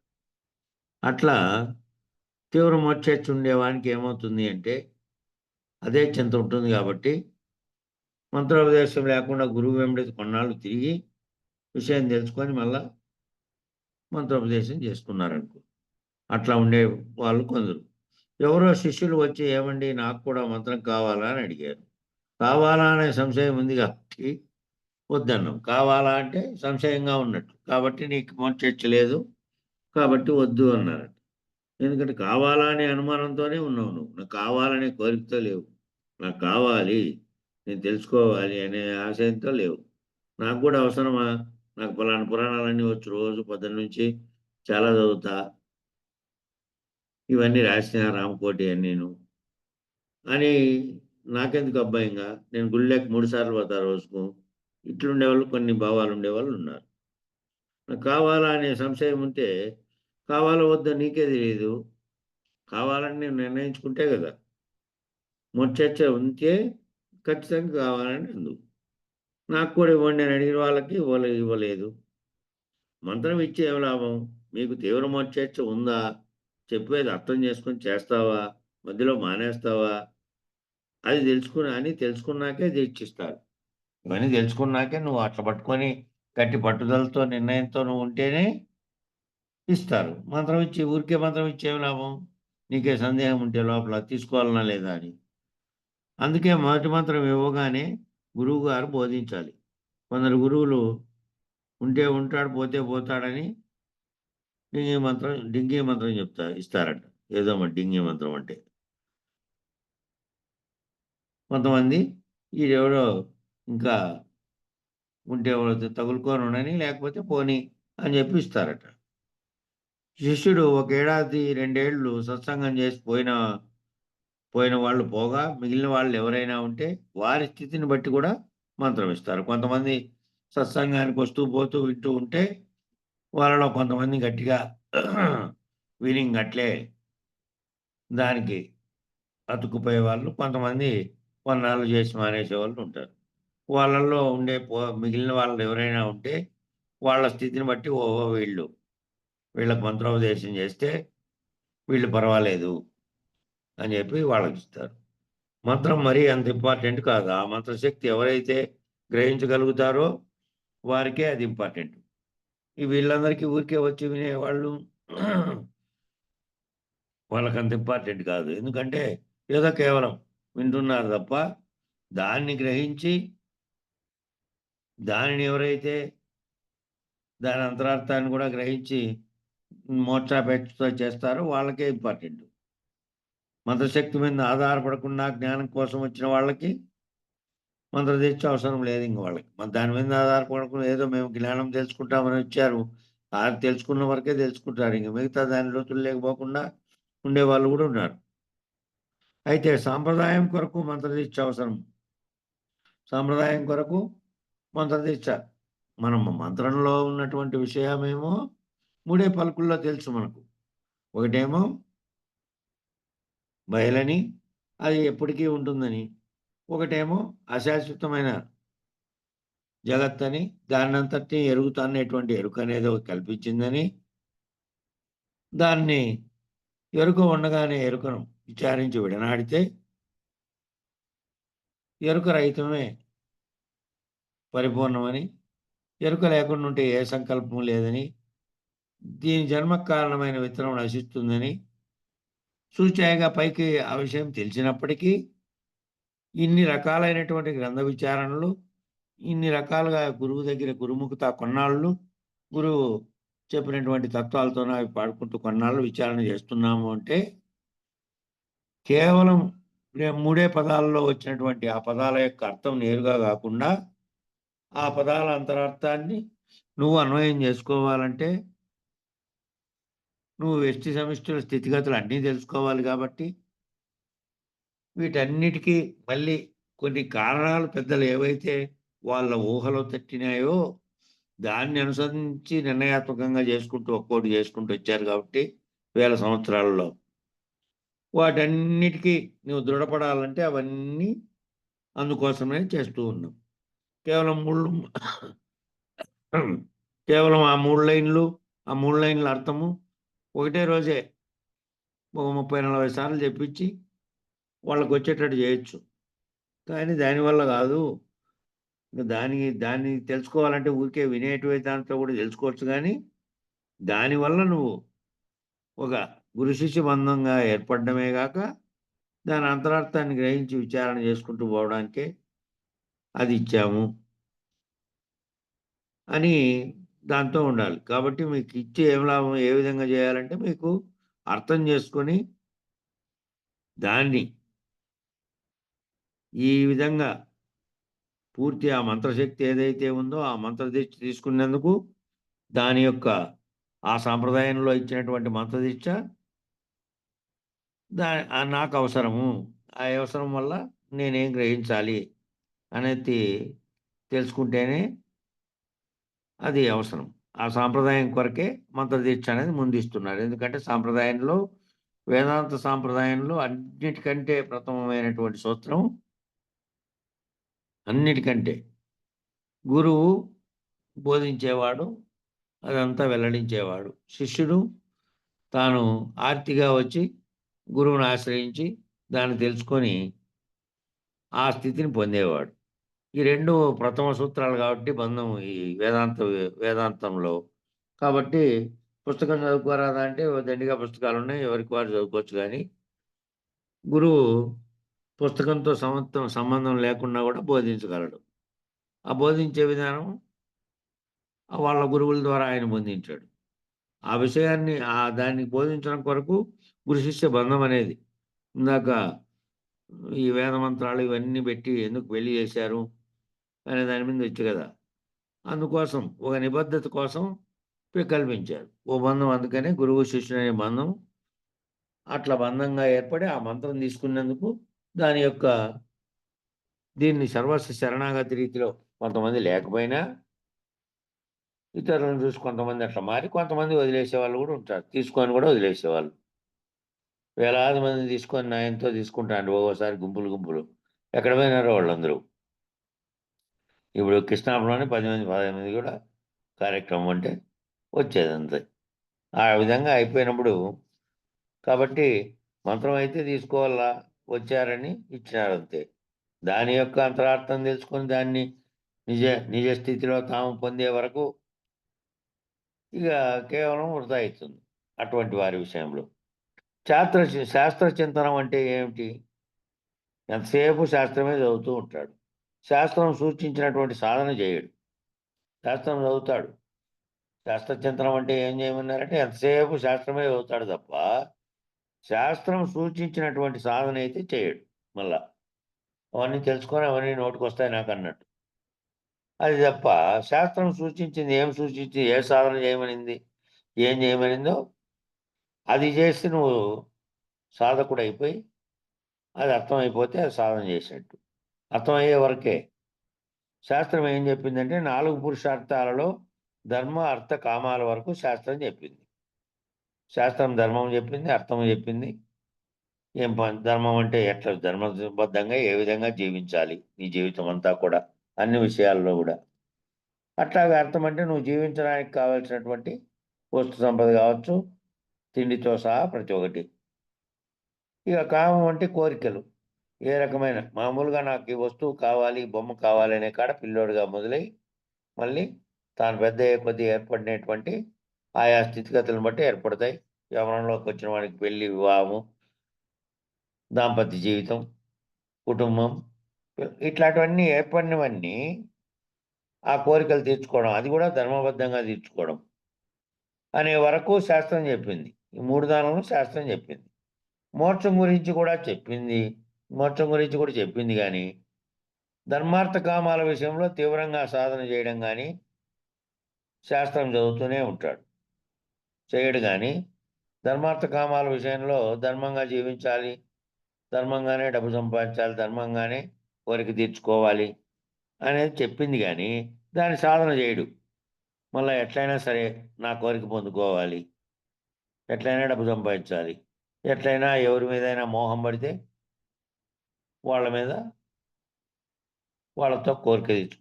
అట్లా తీవ్ర మూర్ఛేచ్ఛ ఉండేవానికి ఏమవుతుంది అంటే, అదే చింత ఉంటుంది గాబట్టి, మంత్రోపదేశం లేకుండా గురువు వెంబడి కొన్నాళ్ళు తిరిగి, విషయం తెలుసుకొని మళ్ళా మంత్రోపదేశం చేసుకున్నారనుకో. అట్లా ఉండే వాళ్ళు కొందరు. ఎవరో శిష్యులు వచ్చి ఏవండీ నాకు కూడా మంత్రం కావాలా అని అడిగారు. కావాలా అనే సంశయం ఉంది కాబట్టి వద్దన్నాం. కావాలా అంటే సంశయంగా ఉన్నట్టు. కాబట్టి నీకు మూర్ఛేచ్ఛ లేదు. కాబట్టి వద్దు అన్నారట. ఎందుకంటే కావాలా అనే అనుమానంతోనే ఉన్నావు నువ్వు. నాకు కావాలనే కోరికతో లేవు. నాకు కావాలి, నేను తెలుసుకోవాలి అనే ఆశయంతో లేవు. నాకు గూడా అవసరమా? నాకు పలానా పురాణాలన్నీ వచ్చు. రోజు పొద్దున్నుంచి చాలా చదువుతా. ఇవన్నీ రాసిన రామకోటి అన్నీను. అని నాకెందుకబ్బా ఇంగా? నేను గుళ్ళకి 3 సార్లు పోతా రోజుకు. ఇట్లుండేవాళ్ళు కొన్ని భావాలుండేవాళ్ళున్నారు. నాకు కావాలా అనే సంశయం ఉంటే, కావాలో వద్దో నీకే తెలీదు. కావాలని నువ్వు నిర్ణయించుకుంటే గదా! మూర్ఛేచ్ఛ ఉంటే ఖచ్చితంగా కావాలని అందుకు. నాకు కూడా ఇవ్వండి అని అడిగిన వాళ్ళకి ఇవ్వలేదు. మంత్రం ఇచ్చి ఏం లాభం? మీకు తీవ్ర మూర్ఛేచ్ఛ ఉందా? చెప్పేది అర్థం చేసుకొని చేస్తావా? మధ్యలో మానేస్తావా? అది తెలుసుకున్నాకే దీక్షిస్తారు. ఇవన్నీ తెలుసుకున్నాకే నువ్వు అట్లా పట్టుకొని గట్టి పట్టుదలతో, నిర్ణయంతో నువ్వు ఉంటేనే ఇస్తారు. ఊరికే మంత్రం ఇచ్చి ఏం లాభం? నీకే సందేహం ఉంటే లోపల తీసుకోవాలనా లేదా అని. అందుకే మొదటి మంత్రం ఇవ్వగానే గురువుగారు బోధించాలి. కొందరు గురువులు ఉంటే ఉంటాడు, పోతే పోతాడని డింగి మంత్రం ఇస్తారట. ఏదో మరి డింగి మంత్రం అంటే. కొంతమంది ఈడెవడో ఇంకా ఉంటే తగులుకొని ఉండని, లేకపోతే పోని అని చెప్పి ఇస్తారట. శిష్యుడు 1 ఏడాది 2 ఏళ్ళు సత్సంగం చేసి పోయిన వాళ్ళు పోగా మిగిలిన వాళ్ళు ఎవరైనా ఉంటే వారి స్థితిని బట్టి కూడా మంత్రం ఇస్తారు. కొంతమంది సత్సంగానికి వస్తూ పోతూ వింటూ ఉంటే వాళ్ళలో కొంతమంది గట్టిగా విని అట్లే దానికి అతుక్కుపోయే వాళ్ళు, కొంతమంది కొన్నాళ్ళు చేసి మానేసేవాళ్ళు ఉంటారు. వాళ్ళల్లో ఉండే మిగిలిన వాళ్ళు ఎవరైనా ఉంటే వాళ్ళ స్థితిని బట్టి ఓహో వీళ్ళకి మంత్రోపదేశం చేస్తే వీళ్ళు పర్వాలేదు అని చెప్పి వాళ్ళకిస్తారు. మంత్రం మరీ అంత ఇంపార్టెంట్ కాదు. ఆ మంత్రశక్తి ఎవరైతే గ్రహించగలుగుతారో వారికే అది ఇంపార్టెంట్. వీళ్ళందరికీ ఊరికే వచ్చి వినేవాళ్ళు వాళ్ళకంత ఇంపార్టెంట్ కాదు. ఎందుకంటే ఏదో కేవలం వింటున్నారు తప్ప దాన్ని గ్రహించి దానిని ఎవరైతే దాని అంతరార్థాన్ని కూడా గ్రహించి మోక్షాపేక్షతో చేస్తారో వాళ్ళకే ఇంపార్టెంట్. మంత్రశక్తి మీద ఆధారపడకుండా జ్ఞానం కోసం వచ్చిన వాళ్ళకి మంత్రదీక్ష అవసరం లేదు. ఇంక వాళ్ళకి దాని మీద ఆధారపడకుండా ఏదో మేము జ్ఞానం తెలుసుకుంటామని వచ్చారు. తెలుసుకున్న వరకే తెలుసుకుంటారు. ఇంక మిగతా దాని లోతులు లేకపోకుండా ఉండేవాళ్ళు కూడా ఉన్నారు. అయితే సాంప్రదాయం కొరకు మంత్రదీక్ష అవసరం. సాంప్రదాయం కొరకు మంత్రదీక్ష. మనం మంత్రంలో ఉన్నటువంటి విషయమేమో 3 పలుకుల్లో తెలుసు మనకు. ఒకటేమో బయలని, అది ఎప్పటికీ ఉంటుందని. ఒకటేమో అశాశ్వతమైన జగత్తని, దాన్నంతటిని ఎరుగుతానేటువంటి ఎరుక అనేది కల్పించిందని, దాన్ని ఎరుక ఉండగానే ఎరుకను విచారించి విడనాడితే ఎరుక రహితమే పరిపూర్ణమని, ఎరుక లేకుండా ఉంటే ఏ సంకల్పం లేదని, దీని జన్మకు కారణమైన విత్తనం నశిస్తుందని సూచాయిగా పైకి ఆ విషయం తెలిసినప్పటికీ ఇన్ని రకాలైనటువంటి గ్రంథ విచారణలు, ఇన్ని రకాలుగా గురువు దగ్గర గురుముఖత కొన్నాళ్ళు, గురువు చెప్పినటువంటి తత్వాలతోనే అవి పాడుకుంటూ కొన్నాళ్ళు విచారణ చేస్తున్నాము అంటే కేవలం 3 పదాలలో వచ్చినటువంటి ఆ పదాల యొక్క అర్థం నేరుగా కాకుండా ఆ పదాల అంతరార్థాన్ని నువ్వు అన్వయం చేసుకోవాలంటే నువ్వు వ్యష్టి సమిష్టిల స్థితిగతులు అన్నీ తెలుసుకోవాలి. కాబట్టి వీటన్నిటికీ మళ్ళీ కొన్ని కారణాలు పెద్దలు ఏవైతే వాళ్ళ ఊహలో తట్టినాయో దాన్ని అనుసరించి నిర్ణయాత్మకంగా ఒక్కోటి చేసుకుంటూ వచ్చారు. కాబట్టి 1000 సంవత్సరాలలో వాటన్నిటికీ నువ్వు దృఢపడాలంటే అవన్నీ అందుకోసమే చేస్తూ ఉన్నాం. కేవలం ఆ 3 లైన్లు, ఆ 3 లైన్ల అర్థము ఒకటే రోజే 30-40 సార్లు చెప్పించి వాళ్ళకి వచ్చేటట్టు చేయొచ్చు. కానీ దానివల్ల కాదు. దాన్ని తెలుసుకోవాలంటే ఊరికే వినేటువంటి దాంట్లో కూడా తెలుసుకోవచ్చు. కానీ దానివల్ల నువ్వు ఒక గురు శిష్య బంధంగా ఏర్పడమే గాక దాని అంతరార్థాన్ని గ్రహించి విచారణ చేసుకుంటూ పోవడానికే అది ఇచ్చాము అని దాంతో ఉండాలి. కాబట్టి మీకు ఇచ్చే ఏం లాభం, ఏ విధంగా చేయాలంటే మీకు అర్థం చేసుకొని దాన్ని ఈ విధంగా పూర్తి ఆ మంత్రశక్తి ఏదైతే ఉందో ఆ మంత్రదీక్ష తీసుకున్నందుకు దాని యొక్క ఆ సాంప్రదాయంలో ఇచ్చినటువంటి మంత్రదీక్ష నాకు అవసరము. ఆ అవసరం వల్ల నేనేం గ్రహించాలి అనేది తెలుసుకుంటేనే అది అవసరం. ఆ సాంప్రదాయం కొరకే మంత్రదీక్ష అనేది ముందిస్తున్నారు. ఎందుకంటే వేదాంత సాంప్రదాయంలో అన్నిటికంటే ప్రథమమైనటువంటి సూత్రం, అన్నిటికంటే గురువు బోధించేవాడు, అదంతా వెల్లడించేవాడు. శిష్యుడు తాను ఆర్తిగా వచ్చి గురువుని ఆశ్రయించి దాన్ని తెలుసుకొని ఆ స్థితిని పొందేవాడు. ఈ 2 ప్రథమ సూత్రాలు కాబట్టి బంధం ఈ వేదాంతంలో. కాబట్టి పుస్తకం చదువుకోరాదా అంటే దండిగా పుస్తకాలున్నాయి. ఎవరికి వారు చదువుకోవచ్చు. కానీ గురువు పుస్తకంతో సంబంధం లేకుండా కూడా బోధించగలడు. ఆ బోధించే విధానం వాళ్ళ గురువుల ద్వారా ఆయన పొందించాడు. ఆ విషయాన్ని దాన్ని బోధించడం కొరకు గురు శిష్య బంధం అనేది. ఇందాక ఈ వేద మంత్రాలు ఇవన్నీ పెట్టి ఎందుకు పెళ్లి చేశారు అనే దాని మీద వచ్చు కదా! అందుకోసం ఒక నిబద్ధత కోసం కల్పించారు. ఓ బంధం అందుకనే గురువు శిష్యుడనే బంధం అట్లా బంధంగా ఏర్పడి ఆ మంత్రం తీసుకున్నందుకు దాని యొక్క దీన్ని సర్వస్వ శరణాగతి రీతిలో కొంతమంది లేకపోయినా ఇతరులను చూసి కొంతమంది అట్లా మారి కొంతమంది వదిలేసేవాళ్ళు కూడా ఉంటారు. తీసుకొని కూడా వదిలేసేవాళ్ళు. వేలాది మందిని తీసుకొని న్యాయంతో తీసుకుంటాండ్రు ఒక్కోసారి గుంపులు గుంపులు. ఎక్కడ పోయినారో వాళ్ళందరూ. ఇప్పుడు కృష్ణాపురంలోనే 10 మంది, 15 మంది కూడా కార్యక్రమం అంటే వచ్చేదంతే. ఆ విధంగా అయిపోయినప్పుడు కాబట్టి మంత్రం అయితే తీసుకోవాలా, వచ్చారని ఇచ్చినారంతే. దాని యొక్క అంతరార్థం తెలుసుకొని దాన్ని నిజ నిజ స్థితిలో తాము పొందే వరకు ఇక కేవలం వృధా అవుతుంది అటువంటి వారి విషయంలో. శాస్త్ర చింతనం అంటే ఏమిటి? ఎంతసేపు శాస్త్రమే చదువుతూ ఉంటాడు. శాస్త్రం సూచించినటువంటి సాధన చేయడు. శాస్త్రం చదువుతాడు. శాస్త్ర చింతనం అంటే ఏం చేయమన్నారంటే ఎంతసేపు శాస్త్రమే చదువుతాడు తప్ప శాస్త్రం సూచించినటువంటి సాధన అయితే చేయడు. మళ్ళా అవన్నీ తెలుసుకొని అవన్నీ నోటికొస్తాయి నాకన్నట్టు. అది తప్ప శాస్త్రం సూచించింది ఏం సూచించింది, ఏ సాధన చేయమనింది, ఏం చేయమనిందో అది చేసి నువ్వు సాధకుడైపోయి అది అర్థమైపోతే అది సాధన చేసినట్టు. అర్థమయ్యే వరకే. శాస్త్రం ఏం చెప్పిందంటే 4 పురుషార్థాలలో ధర్మ, అర్థ, కామాల వరకు శాస్త్రం చెప్పింది. శాస్త్రం ధర్మం చెప్పింది, అర్థం చెప్పింది. ధర్మం అంటే ఎట్లా ధర్మబద్ధంగా ఏ విధంగా జీవించాలి నీ జీవితం అంతా కూడా అన్ని విషయాల్లో కూడా. అట్లాగే అర్థం అంటే నువ్వు జీవించడానికి కావాల్సినటువంటి వస్తు సంపద కావచ్చు, తిండితో సహా ప్రతి ఒక్కటి. ఇక కామం అంటే కోరికలు. ఏ రకమైన మామూలుగా నాకు ఈ వస్తువు కావాలి, ఈ బొమ్మ కావాలి అనే కాడ పిల్లోడుగా మొదలై మళ్ళీ తాను పెద్ద అయ్యే కొద్దీ ఏర్పడినటువంటి ఆయా స్థితిగతులను బట్టి ఏర్పడతాయి. యవ్వనంలోకి వచ్చిన వాడికి పెళ్లి, వివాహము, దాంపత్య జీవితం, కుటుంబం ఇట్లాంటివన్నీ ఏర్పడినవన్నీ ఆ కోరికలు తీర్చుకోవడం, అది కూడా ధర్మబద్ధంగా తీర్చుకోవడం అనే వరకు శాస్త్రం చెప్పింది. ఈ 3 దానులను శాస్త్రం చెప్పింది. మోక్షం గురించి కూడా చెప్పింది. మోక్షం గురించి కూడా చెప్పింది గానీ, ధర్మార్థ కామాల విషయంలో తీవ్రంగా సాధన చేయడం గానీ, శాస్త్రం చదువుతూనే ఉంటాడు. చేయడు గానీ, ధర్మార్థ కామాల విషయంలో ధర్మంగా జీవించాలి, ధర్మంగానే డబ్బు సంపాదించాలి, ధర్మంగానే కోరిక తీర్చుకోవాలి అనేది చెప్పింది గానీ, దాన్ని సాధన చేయడు. మళ్ళా ఎట్లయినా సరే నా కోరిక పొందుకోవాలి, ఎట్లయినా డబ్బు సంపాదించాలి, ఎట్లయినా ఎవరి మీదైనా మోహం పడితే వాళ్ళ మీద వాళ్ళతో కోరిక తీర్చు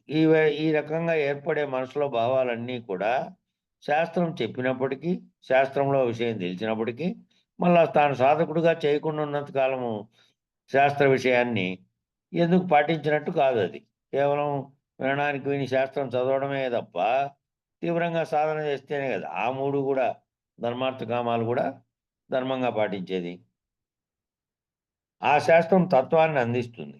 ఈ రకంగా ఏర్పడే మనసులో భావాలన్నీ కూడా శాస్త్రం చెప్పినప్పటికీ, శాస్త్రంలో విషయం తెలిసినప్పటికీ, మళ్ళా తాను సాధకుడుగా చేయకుండా ఉన్నంత కాలము శాస్త్ర విషయాన్ని ఎందుకు పాటించినట్టు కాదది. కేవలం వినడానికి విని శాస్త్రం చదవడమే తప్ప, తీవ్రంగా సాధన చేస్తేనే కదా! ఆ 3 కూడా ధర్మార్థ కామాలు కూడా ధర్మంగా పాటించేది. ఆ శాస్త్రం తత్వాన్ని అందిస్తుంది.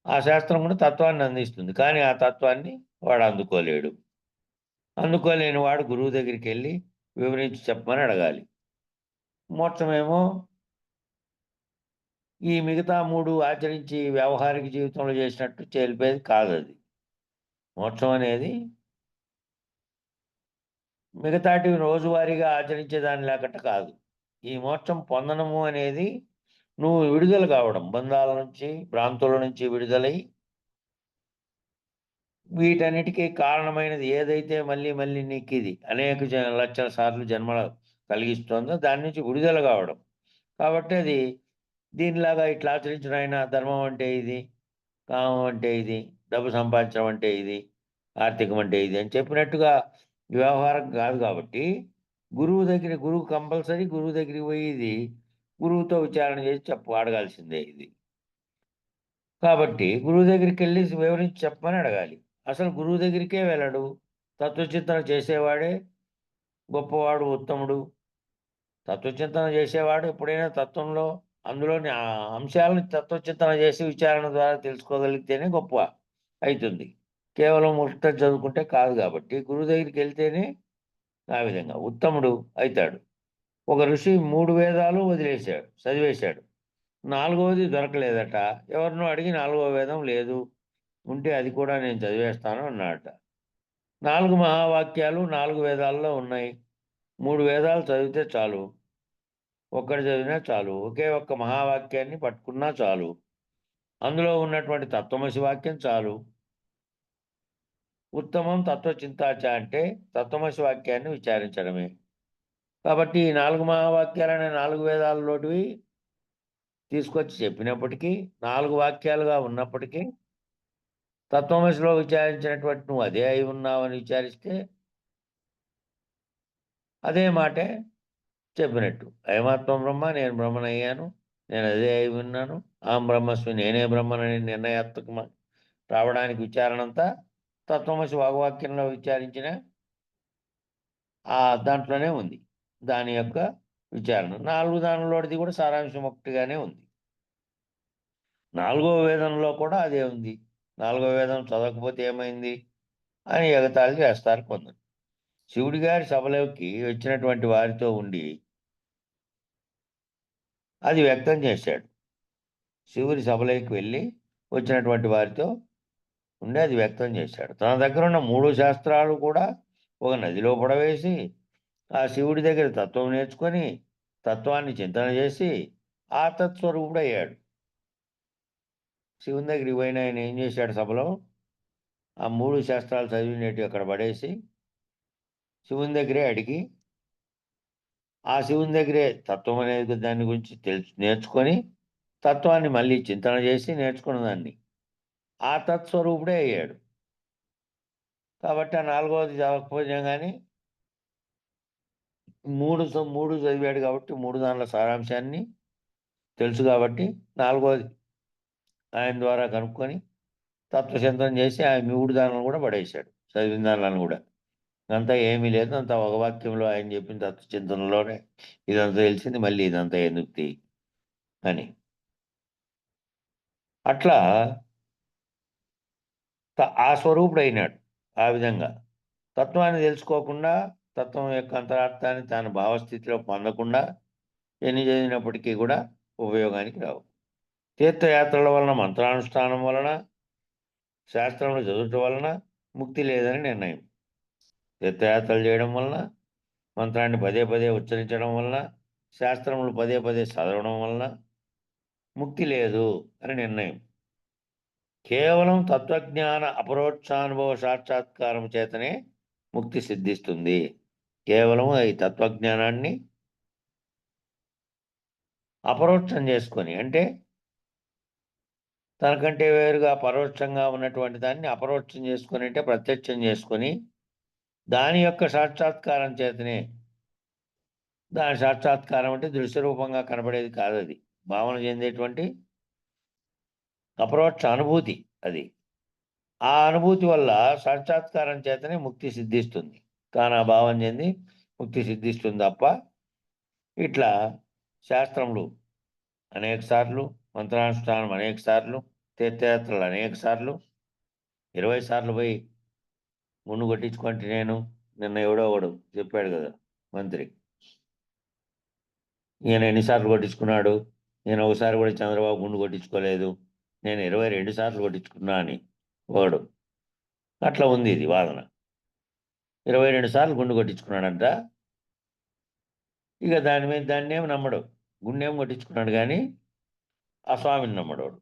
ఆ శాస్త్రం కూడా తత్వాన్ని అందిస్తుంది. కానీ ఆ తత్వాన్ని వాడు అందుకోలేడు. అందుకోలేని వాడు గురువు దగ్గరికెళ్ళి వివరించి చెప్పమని అడగాలి. మోక్షమేమో ఈ మిగతా 3 ఆచరించి వ్యావహారిక జీవితంలో చేసినట్టు తెలిపేది కాదది. మోక్షం అనేది మిగతాటివి రోజువారీగా ఆచరించే దాని లేకట కాదు. ఈ మోక్షం పొందడము అనేది నువ్వు విడుదల కావడం. బంధాల నుంచి, భ్రాంతుల నుంచి విడుదలై వీటన్నిటికి కారణమైనది ఏదైతే మళ్ళీ మళ్ళీ నీకిది అనేక లక్షల సార్లు జన్మలు కలిగిస్తోందో దాని నుంచి విడుదల కావడం. కాబట్టి అది దీనిలాగా ఇట్లా ఆచరించిన ఆయన ధర్మం అంటే ఇది, కామం అంటే ఇది, డబ్బు సంపాదించడం అంటే ఇది, ఆర్థికం అంటే ఇది అని చెప్పినట్టుగా వ్యవహారం కాదు కాబట్టి గురువు కంపల్సరీ గురువు దగ్గరికి పోయి ఇది గురువుతో విచారణ చేసి అడగాల్సిందే ఇది. కాబట్టి గురువు దగ్గరికెళ్ళి వివరించి చెప్పమని అడగాలి. అసలు గురువు దగ్గరికే వెళ్ళడు. తత్వచింతన చేసేవాడే గొప్పవాడు, ఉత్తముడు. తత్వచింతన చేసేవాడు ఎప్పుడైనా తత్వంలో అందులోని అంశాలను తత్వచింతన చేసి విచారణ ద్వారా తెలుసుకోగలిగితేనే గొప్ప అయితుంది. కేవలం ముక్త చదువుకుంటే కాదు కాబట్టి గురువు దగ్గరికి వెళ్తేనే ఆ విధంగా ఉత్తముడు అవుతాడు. ఒక ఋషి 3 వేదాలు వదిలేశాడు, చదివేశాడు. 4వది దొరకలేదట. ఎవరినో అడిగి 4వ వేదం లేదు. ఉంటే అది కూడా నేను చదివేస్తాను అన్నాడట. 4 మహావాక్యాలు 4 వేదాల్లో ఉన్నాయి. 3 వేదాలు చదివితే చాలు. ఒక్కటి చదివినా చాలు. ఒకే ఒక్క మహావాక్యాన్ని పట్టుకున్నా చాలు. అందులో ఉన్నటువంటి తత్వమసి వాక్యం చాలు. ఉత్తమం తత్వచింతాచ అంటే తత్వమసి వాక్యాన్ని విచారించడమే. కాబట్టి ఈ 4 మహావాక్యాలనే 4 వేదాల్లోటివి తీసుకొచ్చి చెప్పినప్పటికీ, 4 వాక్యాలుగా ఉన్నప్పటికీ, తత్వమసిలో విచారించినటువంటి నువ్వు అదే అయి ఉన్నావని విచారిస్తే, అదే మాటే చెప్పినట్టు. అయమాత్మ బ్రహ్మ, నేను బ్రహ్మనయ్యాను, నేను అదే అయి ఉన్నాను, ఆం బ్రహ్మస్మి, నేనే బ్రహ్మనని నిర్ణయాత్మక రావడానికి విచారణంతా తత్వమసి వాగ్వాక్యంలో విచారించిన దాంట్లోనే ఉంది. దాని యొక్క విచారణ 4 దానిలోటిది కూడా సారాంశం ఒకటిగానే ఉంది. 4వ వేదంలో కూడా అదే ఉంది. 4వ వేదం చదవకపోతే ఏమైంది అని ఎగతాళి చేస్తారు కొందరు. శివుడి గారి సభలోకి వచ్చినటువంటి వారితో ఉండి అది వ్యక్తం చేశాడు. శివుడి సభలోకి వెళ్ళి వచ్చినటువంటి వారితో ఉండి అది వ్యక్తం చేశాడు. తన దగ్గర ఉన్న 3 శాస్త్రాలు కూడా ఒక నదిలో పడవేసి, ఆ శివుడి దగ్గర తత్వం నేర్చుకొని, తత్వాన్ని చింతన చేసి, ఆ తత్స్వరూపుడయ్యాడు. శివుని దగ్గరికి పోయిన ఆయన ఏం చేశాడు సభలో? ఆ 3 శాస్త్రాలు చదివినట్టు అక్కడ పడేసి, శివుని దగ్గరే అడిగి, ఆ శివుని దగ్గరే తత్వం అనేది దాని గురించి నేర్చుకొని, తత్వాన్ని మళ్ళీ చింతన చేసి నేర్చుకున్న దాన్ని ఆ తత్స్వరూపుడే అయ్యాడు. కాబట్టి ఆ 4వది చదవకపోయినా గానీ 3 చదివాడు కాబట్టి 3 దానిల సారాంశాన్ని తెలుసు కాబట్టి 4వది ఆయన ద్వారా కనుక్కొని తత్వచింతన చేసి ఆ 3 దానిలను కూడా పడేశాడు. చదివిన దానిలను కూడా. అంతా ఏమీ లేదు. అంతా ఒక వాక్యంలో ఆయన చెప్పిన తత్వచింతనలోనే ఇదంతా తెలిసింది. మళ్ళీ ఇదంతా ఎందుకు అని. అట్లా ఆ స్వరూపుడైనాడు. ఆ విధంగా. తత్వాన్ని తెలుసుకోకుండా, తత్వం యొక్క అంతరార్థాన్ని తాను భావస్థితిలో పొందకుండా ఎన్ని చదివినప్పటికీ కూడా ఉపయోగానికి రావు. తీర్థయాత్రల వలన, మంత్రానుష్ఠానం వలన, శాస్త్రములు చదువుట వలన ముక్తి లేదని నిర్ణయం. తీర్థయాత్రలు చేయడం వలన, మంత్రాన్ని పదే పదే ఉచ్చరించడం వలన, శాస్త్రములు పదే పదే చదవడం వలన ముక్తి లేదు అని నిర్ణయం. కేవలం తత్వజ్ఞాన అపరోక్షానుభవ సాక్షాత్కారం చేతనే ముక్తి సిద్ధిస్తుంది. కేవలం ఈ తత్వజ్ఞానాన్ని అపరోక్షం చేసుకొని, అంటే తనకంటే వేరుగా పరోక్షంగా ఉన్నటువంటి దాన్ని అపరోక్షం చేసుకొని, అంటే ప్రత్యక్షం చేసుకొని, దాని యొక్క సాక్షాత్కారం చేతనే, దాని సాక్షాత్కారం అంటే దృశ్యరూపంగా కనబడేది కాదది. భావన చెందేటువంటి అపరోక్ష అనుభూతి అది. ఆ అనుభూతి వల్ల సాక్షాత్కారం చేతనే ముక్తి సిద్ధిస్తుంది. తాను ఆ భావం చెంది ముక్తి సిద్ధిస్తుంది తప్ప, ఇట్లా శాస్త్రములు అనేక సార్లు, మంత్రానుష్ఠానం అనేక సార్లు, తీర్థయాత్రలు అనేక సార్లు, 20 సార్లు పోయి గుండు కొట్టించుకుంటే నేను నిన్న ఎవడో ఒకడు చెప్పాడు కదా మంత్రి. ఈయన ఎన్నిసార్లు కొట్టించుకున్నాడు? నేను ఒకసారి కూడా చంద్రబాబు గుండు కొట్టించుకోలేదు, నేను 22 సార్లు కొట్టించుకున్నా అని వాడు. అట్లా ఉంది ఇది వాదన. 22 సార్లు గుండు కొట్టించుకున్నాడంట. ఇక దాని మీద దాన్నేమి నమ్మడు. గుండేం కొట్టించుకున్నాడు కానీ ఆ స్వామిని నమ్మడోడు.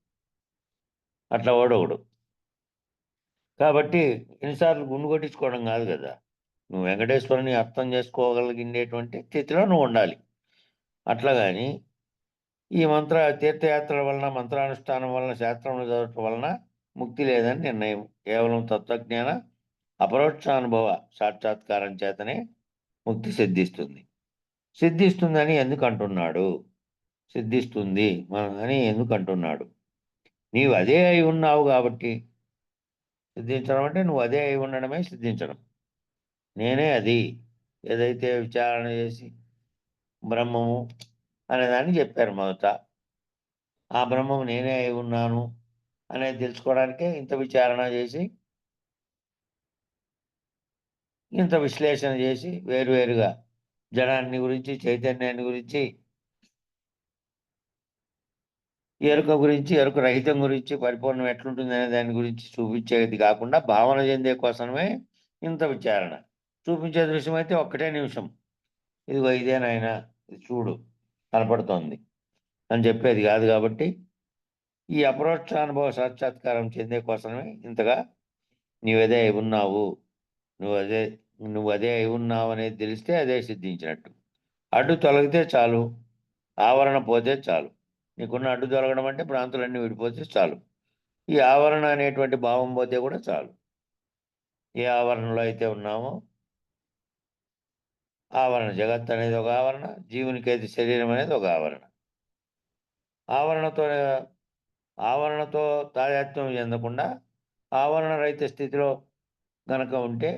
అట్లా వాడోడు. కాబట్టి ఎన్నిసార్లు గుండు కొట్టించుకోవడం కాదు కదా, నువ్వు వెంకటేశ్వరుని అర్థం చేసుకోగలిగినటువంటి స్థితిలో నువ్వు ఉండాలి. అట్లా కానీ ఈ తీర్థయాత్రల వలన, మంత్రానుష్ఠానం వలన, శాస్త్రములు చదవటం వలన ముక్తి లేదని నిర్ణయం. కేవలం తత్వజ్ఞాన అపరోక్షానుభవ సాక్షాత్కారం చేతనే ముక్తి సిద్ధిస్తుంది. సిద్ధిస్తుందని ఎందుకు అంటున్నాడు? సిద్ధిస్తుంది అని ఎందుకు అంటున్నాడు? నీవు అదే అయి ఉన్నావు కాబట్టి సిద్ధించడం అంటే నువ్వు అదే అయి ఉండడమే సిద్ధించడం. నేనే అది ఏదైతే విచారణ చేసి బ్రహ్మము అనేదాన్ని చెప్పారు మొదట. ఆ బ్రహ్మము నేనే అయి ఉన్నాను అనేది తెలుసుకోవడానికే ఇంత విచారణ చేసి ఇంత విశ్లేషణ చేసి వేరువేరుగా జనాన్ని గురించి, చైతన్యాన్ని గురించి, ఎరుక గురించి, ఎరుక రహితం గురించి, పరిపూర్ణం ఎట్లుంటుందనే దాని గురించి చూపించేది కాకుండా భావన చెందే కోసమే ఇంత విచారణ. చూపించే దృశ్యం అయితే ఒక్కటే నిమిషం. ఇదిగో ఇదే నాయనా, ఇది చూడు కనపడుతోంది అని చెప్పేది కాదు కాబట్టి, ఈ అపరోక్ష అనుభవ సాక్షాత్కారం చెందే కోసమే ఇంతగా నీవదే అయి ఉన్నావు, నువ్వదే నువ్వదే అయి ఉన్నావు అనేది తెలిస్తే అదే సిద్ధించినట్టు. అడ్డు తొలగితే చాలు, ఆవరణ పోతే చాలు. నీకున్న అడ్డు తొలగడం అంటే భ్రాంతులన్నీ విడిపోతే చాలు. ఈ ఆవరణ అనేటువంటి భావం పోతే కూడా చాలు. ఏ ఆవరణలో అయితే ఉన్నామో, ఆవరణ జగత్ అనేది ఒక ఆవరణ, జీవునికైతే శరీరం అనేది ఒక ఆవరణ. ఆవరణతో ఆవరణతో తాదాత్మ్యం చెందకుండా ఆవరణ రహిత స్థితిలో గనక ఉంటే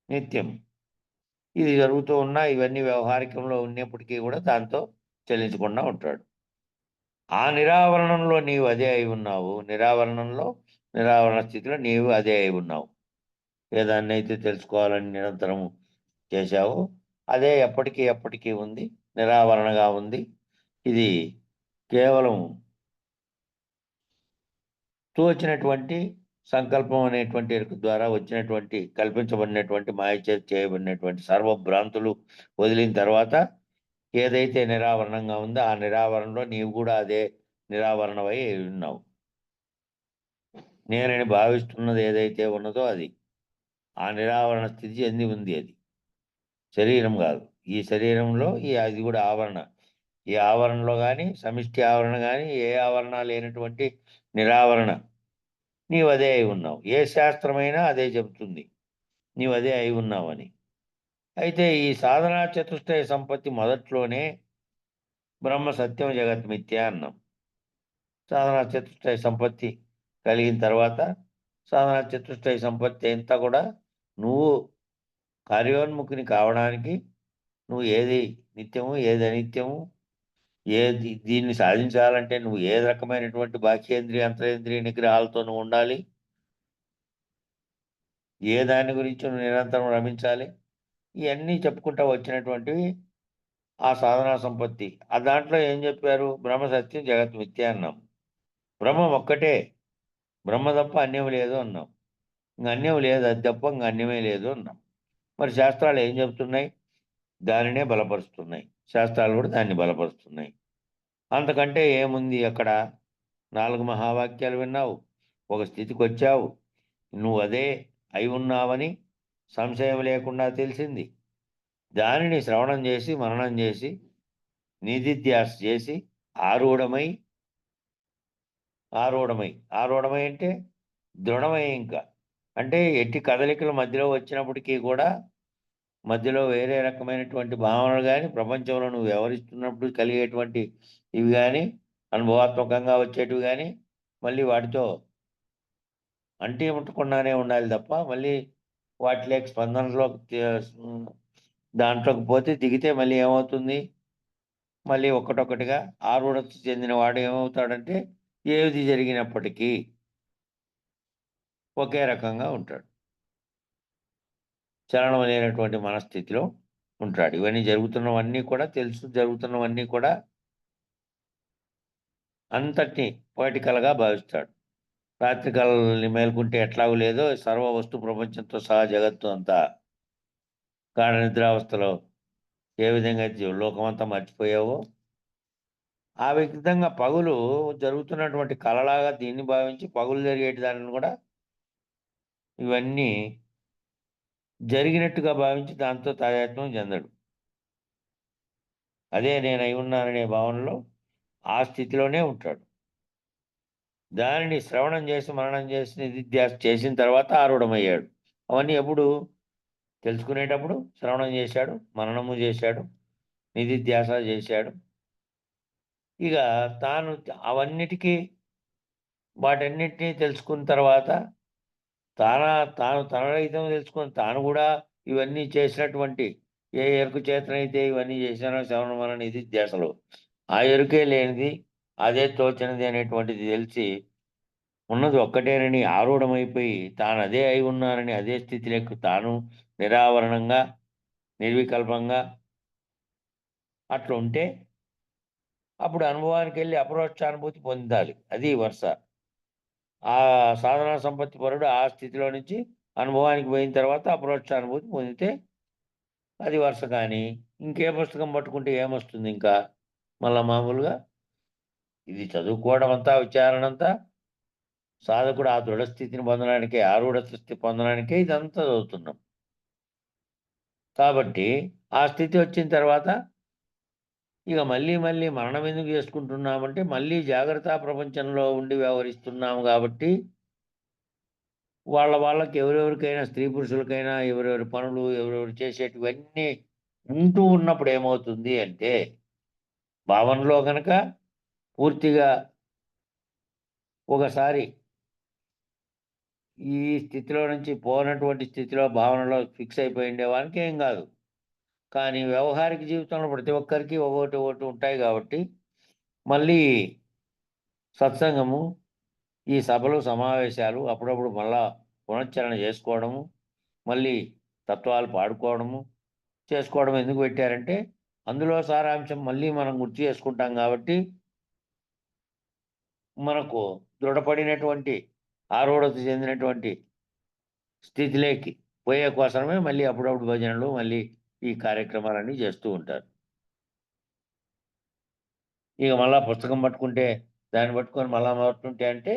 నిత్యం ఇది జరుగుతూ ఉన్నా ఇవన్నీ వ్యవహారికంలో ఉన్నప్పటికీ కూడా దాంతో చెల్లించకుండా ఉంటాడు. ఆ నిరావరణంలో నీవు అదే అయి ఉన్నావు. నిరావరణ స్థితిలో నీవు అదే అయి ఉన్నావు. ఏదాన్నైతే తెలుసుకోవాలని నిరంతరము చేశావో అదే ఎప్పటికీ ఉంది, నిరావరణగా ఉంది. ఇది కేవలం తోచినటువంటి సంకల్పం అనేటువంటి ఎరుక ద్వారా వచ్చినటువంటి కల్పించబడినటువంటి మాయ చేత చేయబడినటువంటి సర్వభ్రాంతులు వదిలిన తర్వాత ఏదైతే నిరావరణంగా ఉందో ఆ నిరావరణలో నీవు కూడా అదే నిరావరణమై ఉన్నావు. నేనని భావిస్తున్నది ఏదైతే ఉన్నదో అది ఆ నిరావరణ స్థితి చెంది ఉంది. అది శరీరం కాదు. ఈ శరీరంలో అది కూడా ఆవరణ. ఈ ఆవరణలో కానీ సమిష్టి ఆవరణ కానీ ఏ ఆవరణ లేనటువంటి నిరావరణ నీవు అదే అయి ఉన్నావు. ఏ శాస్త్రమైనా అదే చెబుతుంది నీవు అదే అయి ఉన్నావని. అయితే ఈ సాధనా చతుష్టయ సంపత్తి మొదట్లోనే బ్రహ్మ సత్యం జగత్ మిథ్య అన్నాం. సాధనా చతుష్టయ సంపత్తి కలిగిన తర్వాత సాధనా చతుష్టయ సంపత్తి అంతా కూడా నువ్వు కార్యోన్ముఖిని కావడానికి నువ్వు ఏది నిత్యము, ఏది అనిత్యము, దీన్ని సాధించాలంటే నువ్వు ఏ రకమైనటువంటి బాహ్యేంద్రియ, అంతరేంద్రియ నిగ్రహాలతో నువ్వు ఉండాలి, ఏ దాని గురించి నువ్వు నిరంతరం రమించాలి, ఇవన్నీ చెప్పుకుంటూ వచ్చినటువంటివి ఆ సాధనా సంపత్తి. ఆ దాంట్లో ఏం చెప్పారు? బ్రహ్మ సత్యం జగత్ మిథ్య అన్నాం. బ్రహ్మం ఒక్కటే, బ్రహ్మ తప్ప అన్యం లేదు అన్నాం. ఇంక అన్యం లేదు, అది తప్ప ఇంక అన్యమే లేదు అన్నాం. మరి శాస్త్రాలు ఏం చెప్తున్నాయి? దానినే బలపరుస్తున్నాయి. శాస్త్రాలు కూడా దాన్ని బలపరుస్తున్నాయి. అంతకంటే ఏముంది అక్కడ? 4 మహావాక్యాలు విన్నావు, ఒక స్థితికి వచ్చావు, నువ్వు అదే అయి ఉన్నావని సంశయం లేకుండా తెలిసింది. దానిని శ్రవణం చేసి, మననం చేసి, నిధిధ్యాస చేసి, ఆరూఢమై ఆరూఢమై అంటే దృఢమై, ఇంకా అంటే ఎట్టి కదలికల మధ్యలో వచ్చినప్పటికీ కూడా మధ్యలో వేరే రకమైనటువంటి భావనలు కానీ, ప్రపంచంలో నువ్వు వ్యవహరిస్తున్నప్పుడు కలిగేటువంటి ఇవి కానీ, అనుభవాత్మకంగా వచ్చేటివి కానీ, మళ్ళీ వాటితో అంటీ ముట్టకుండానే ఉండాలి తప్ప మళ్ళీ వాటిలోకి స్పందనలోకి దాంట్లోకి పోతే దిగితే మళ్ళీ ఏమవుతుంది? మళ్ళీ ఒక్కటొక్కటిగా ఆరూఢత చెందిన వాడు ఏమవుతాడంటే ఏది జరిగినప్పటికీ ఒకే రకంగా ఉంటాడు. చలనం లేనటువంటి మనస్థితిలో ఉంటాడు. ఇవన్నీ జరుగుతున్నవన్నీ కూడా తెలుసు, జరుగుతున్నవన్నీ కూడా అంతటిని పొయిటికల్‌గా భావిస్తాడు. రాత్రి కలల్ని మేలుకుంటే ఎట్లాగూ లేదో సర్వ వస్తు ప్రపంచంతో సహా జగత్తు అంతా గాఢ నిద్రావస్థలో ఏ విధంగా అయితే లోకమంతా మర్చిపోయావో, ఆ విధంగా పగులు జరుగుతున్నటువంటి కలలాగా దీన్ని భావించి పగులు జరిగేటి దానిని కూడా ఇవన్నీ జరిగినట్టుగా భావించి దాంతో తాదాత్మ్యం చెందడు. అదే నేనై ఉన్నాననే భావనలో ఆ స్థితిలోనే ఉంటాడు. దానిని శ్రవణం చేసి, మననం చేసి, నిధిధ్యాస చేసిన తర్వాత ఆరూఢమయ్యాడు. అవన్నీ ఎప్పుడు? తెలుసుకునేటప్పుడు శ్రవణం చేశాడు, మననము చేశాడు, నిధిధ్యాస చేశాడు. ఇక తాను వాటన్నిటినీ తెలుసుకున్న తర్వాత తాను తన రహితం తెలుసుకొని తాను కూడా ఇవన్నీ చేసినటువంటి ఏ ఎరుక చేతనైతే ఇవన్నీ చేశానో శ్రవణ మనన నిధిధ్యాసలు, ఆ ఎరుకే లేనిది, అదే తోచనిది అనేటువంటిది తెలిసి ఉన్నది ఒక్కటేనని ఆరూఢమైపోయి తాను అదే అయి ఉన్నానని అదే స్థితిలోకి తాను నిరావరణంగా నిర్వికల్పంగా అట్లా ఉంటే అప్పుడు అనుభవానికి వెళ్ళి అపరోక్షానుభూతి పొందాలి. అది వరుస. ఆ సాధనా సంపత్తి పరుడు ఆ స్థితిలో నుంచి అనుభవానికి పోయిన తర్వాత అపరోక్షానుభూతి పొందితే అది వరుస. కానీ ఇంకే పుస్తకం పట్టుకుంటే ఏమొస్తుంది ఇంకా మళ్ళా మామూలుగా ఇది చదువుకోవడం అంతా విచారణ అంతా సాధకుడు ఆ దృఢస్థితిని పొందడానికే ఆరూఢ స్థితి పొందడానికే ఇదంతా చదువుతున్నాం. కాబట్టి ఆ స్థితి వచ్చిన తర్వాత ఇక మళ్ళీ మళ్ళీ మరణం ఎందుకు చేసుకుంటున్నామంటే మళ్ళీ జాగ్రత్త ప్రపంచంలో ఉండి వ్యవహరిస్తున్నాము కాబట్టి వాళ్ళకి ఎవరెవరికైనా స్త్రీ పురుషులకైనా ఎవరెవరి పనులు ఎవరెవరు చేసేటివన్నీ ఉంటూ ఉన్నప్పుడు ఏమవుతుంది అంటే భావనలో గనక పూర్తిగా ఒకసారి ఈ స్థితిలో నుంచి పోనటువంటి స్థితిలో భావనలో ఫిక్స్ అయిపోయి ఉండేవానికి ఏం కాదు. కానీ వ్యవహారిక జీవితంలో ప్రతి ఒక్కరికి ఒకటి ఉంటాయి కాబట్టి మళ్ళీ సత్సంగము, ఈ సభలు సమావేశాలు అప్పుడప్పుడు మళ్ళా పునశ్చరణ చేసుకోవడము, మళ్ళీ తత్వాలు పాడుకోవడము, చేసుకోవడం ఎందుకు పెట్టారంటే అందులో సారాంశం మళ్ళీ మనం గుర్తు చేసుకుంటాం కాబట్టి మనకు దృఢపడినటువంటి ఆరూఢత చెందినటువంటి స్థితిలోకి పోయే కోసమే మళ్ళీ అప్పుడప్పుడు భజనలు మళ్ళీ ఈ కార్యక్రమాలన్నీ చేస్తూ ఉంటారు. ఇక మళ్ళా పుస్తకం పట్టుకుంటే దాన్ని పట్టుకొని మళ్ళా మొదలుంటే అంటే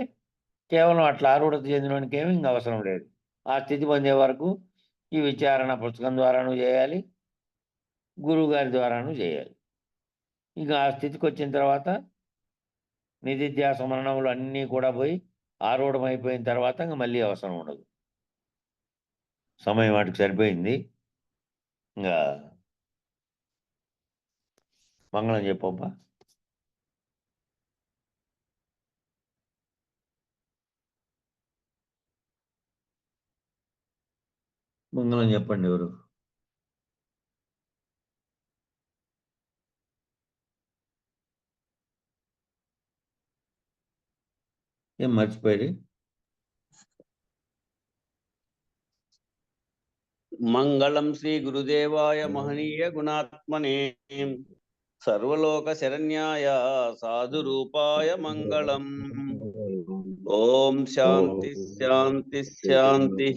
కేవలం అట్లా ఆరూఢత చెందినోనికి ఏమి ఇంక అవసరం లేదు. ఆ స్థితి పొందే వరకు ఈ విచారణ పుస్తకం ద్వారాను చేయాలి, గురువుగారి ద్వారాను చేయాలి. ఇక ఆ స్థితికి వచ్చిన తర్వాత నిధిధ్యాస మరణములు అన్నీ కూడా పోయి ఆరూఢమైపోయిన తర్వాత ఇంక మళ్ళీ అవసరం ఉండదు. సమయం వాటికి సరిపోయింది. ఇంకా మంగళం చెప్పబ్బా. మంగళం చెప్పండి ఎవరు. ఏం మర్చిపోయి మంగళం శ్రీ గురుదేవాయ మహనీయ గుణాత్మనే సర్వలోక శరణ్యాయ సాధు రూపాయ మంగళం. ఓం శాంతి శాంతి శాంతి.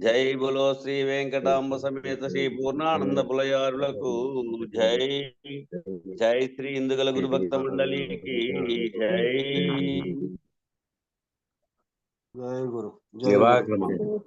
జై బులో శ్రీ వెంకటాంబ సమేత శ్రీ పూర్ణానంద పులయారులకు జై. జై శ్రీ ఇందుగల గురు భక్త మండలికి జై. జై గురు. జై గురు.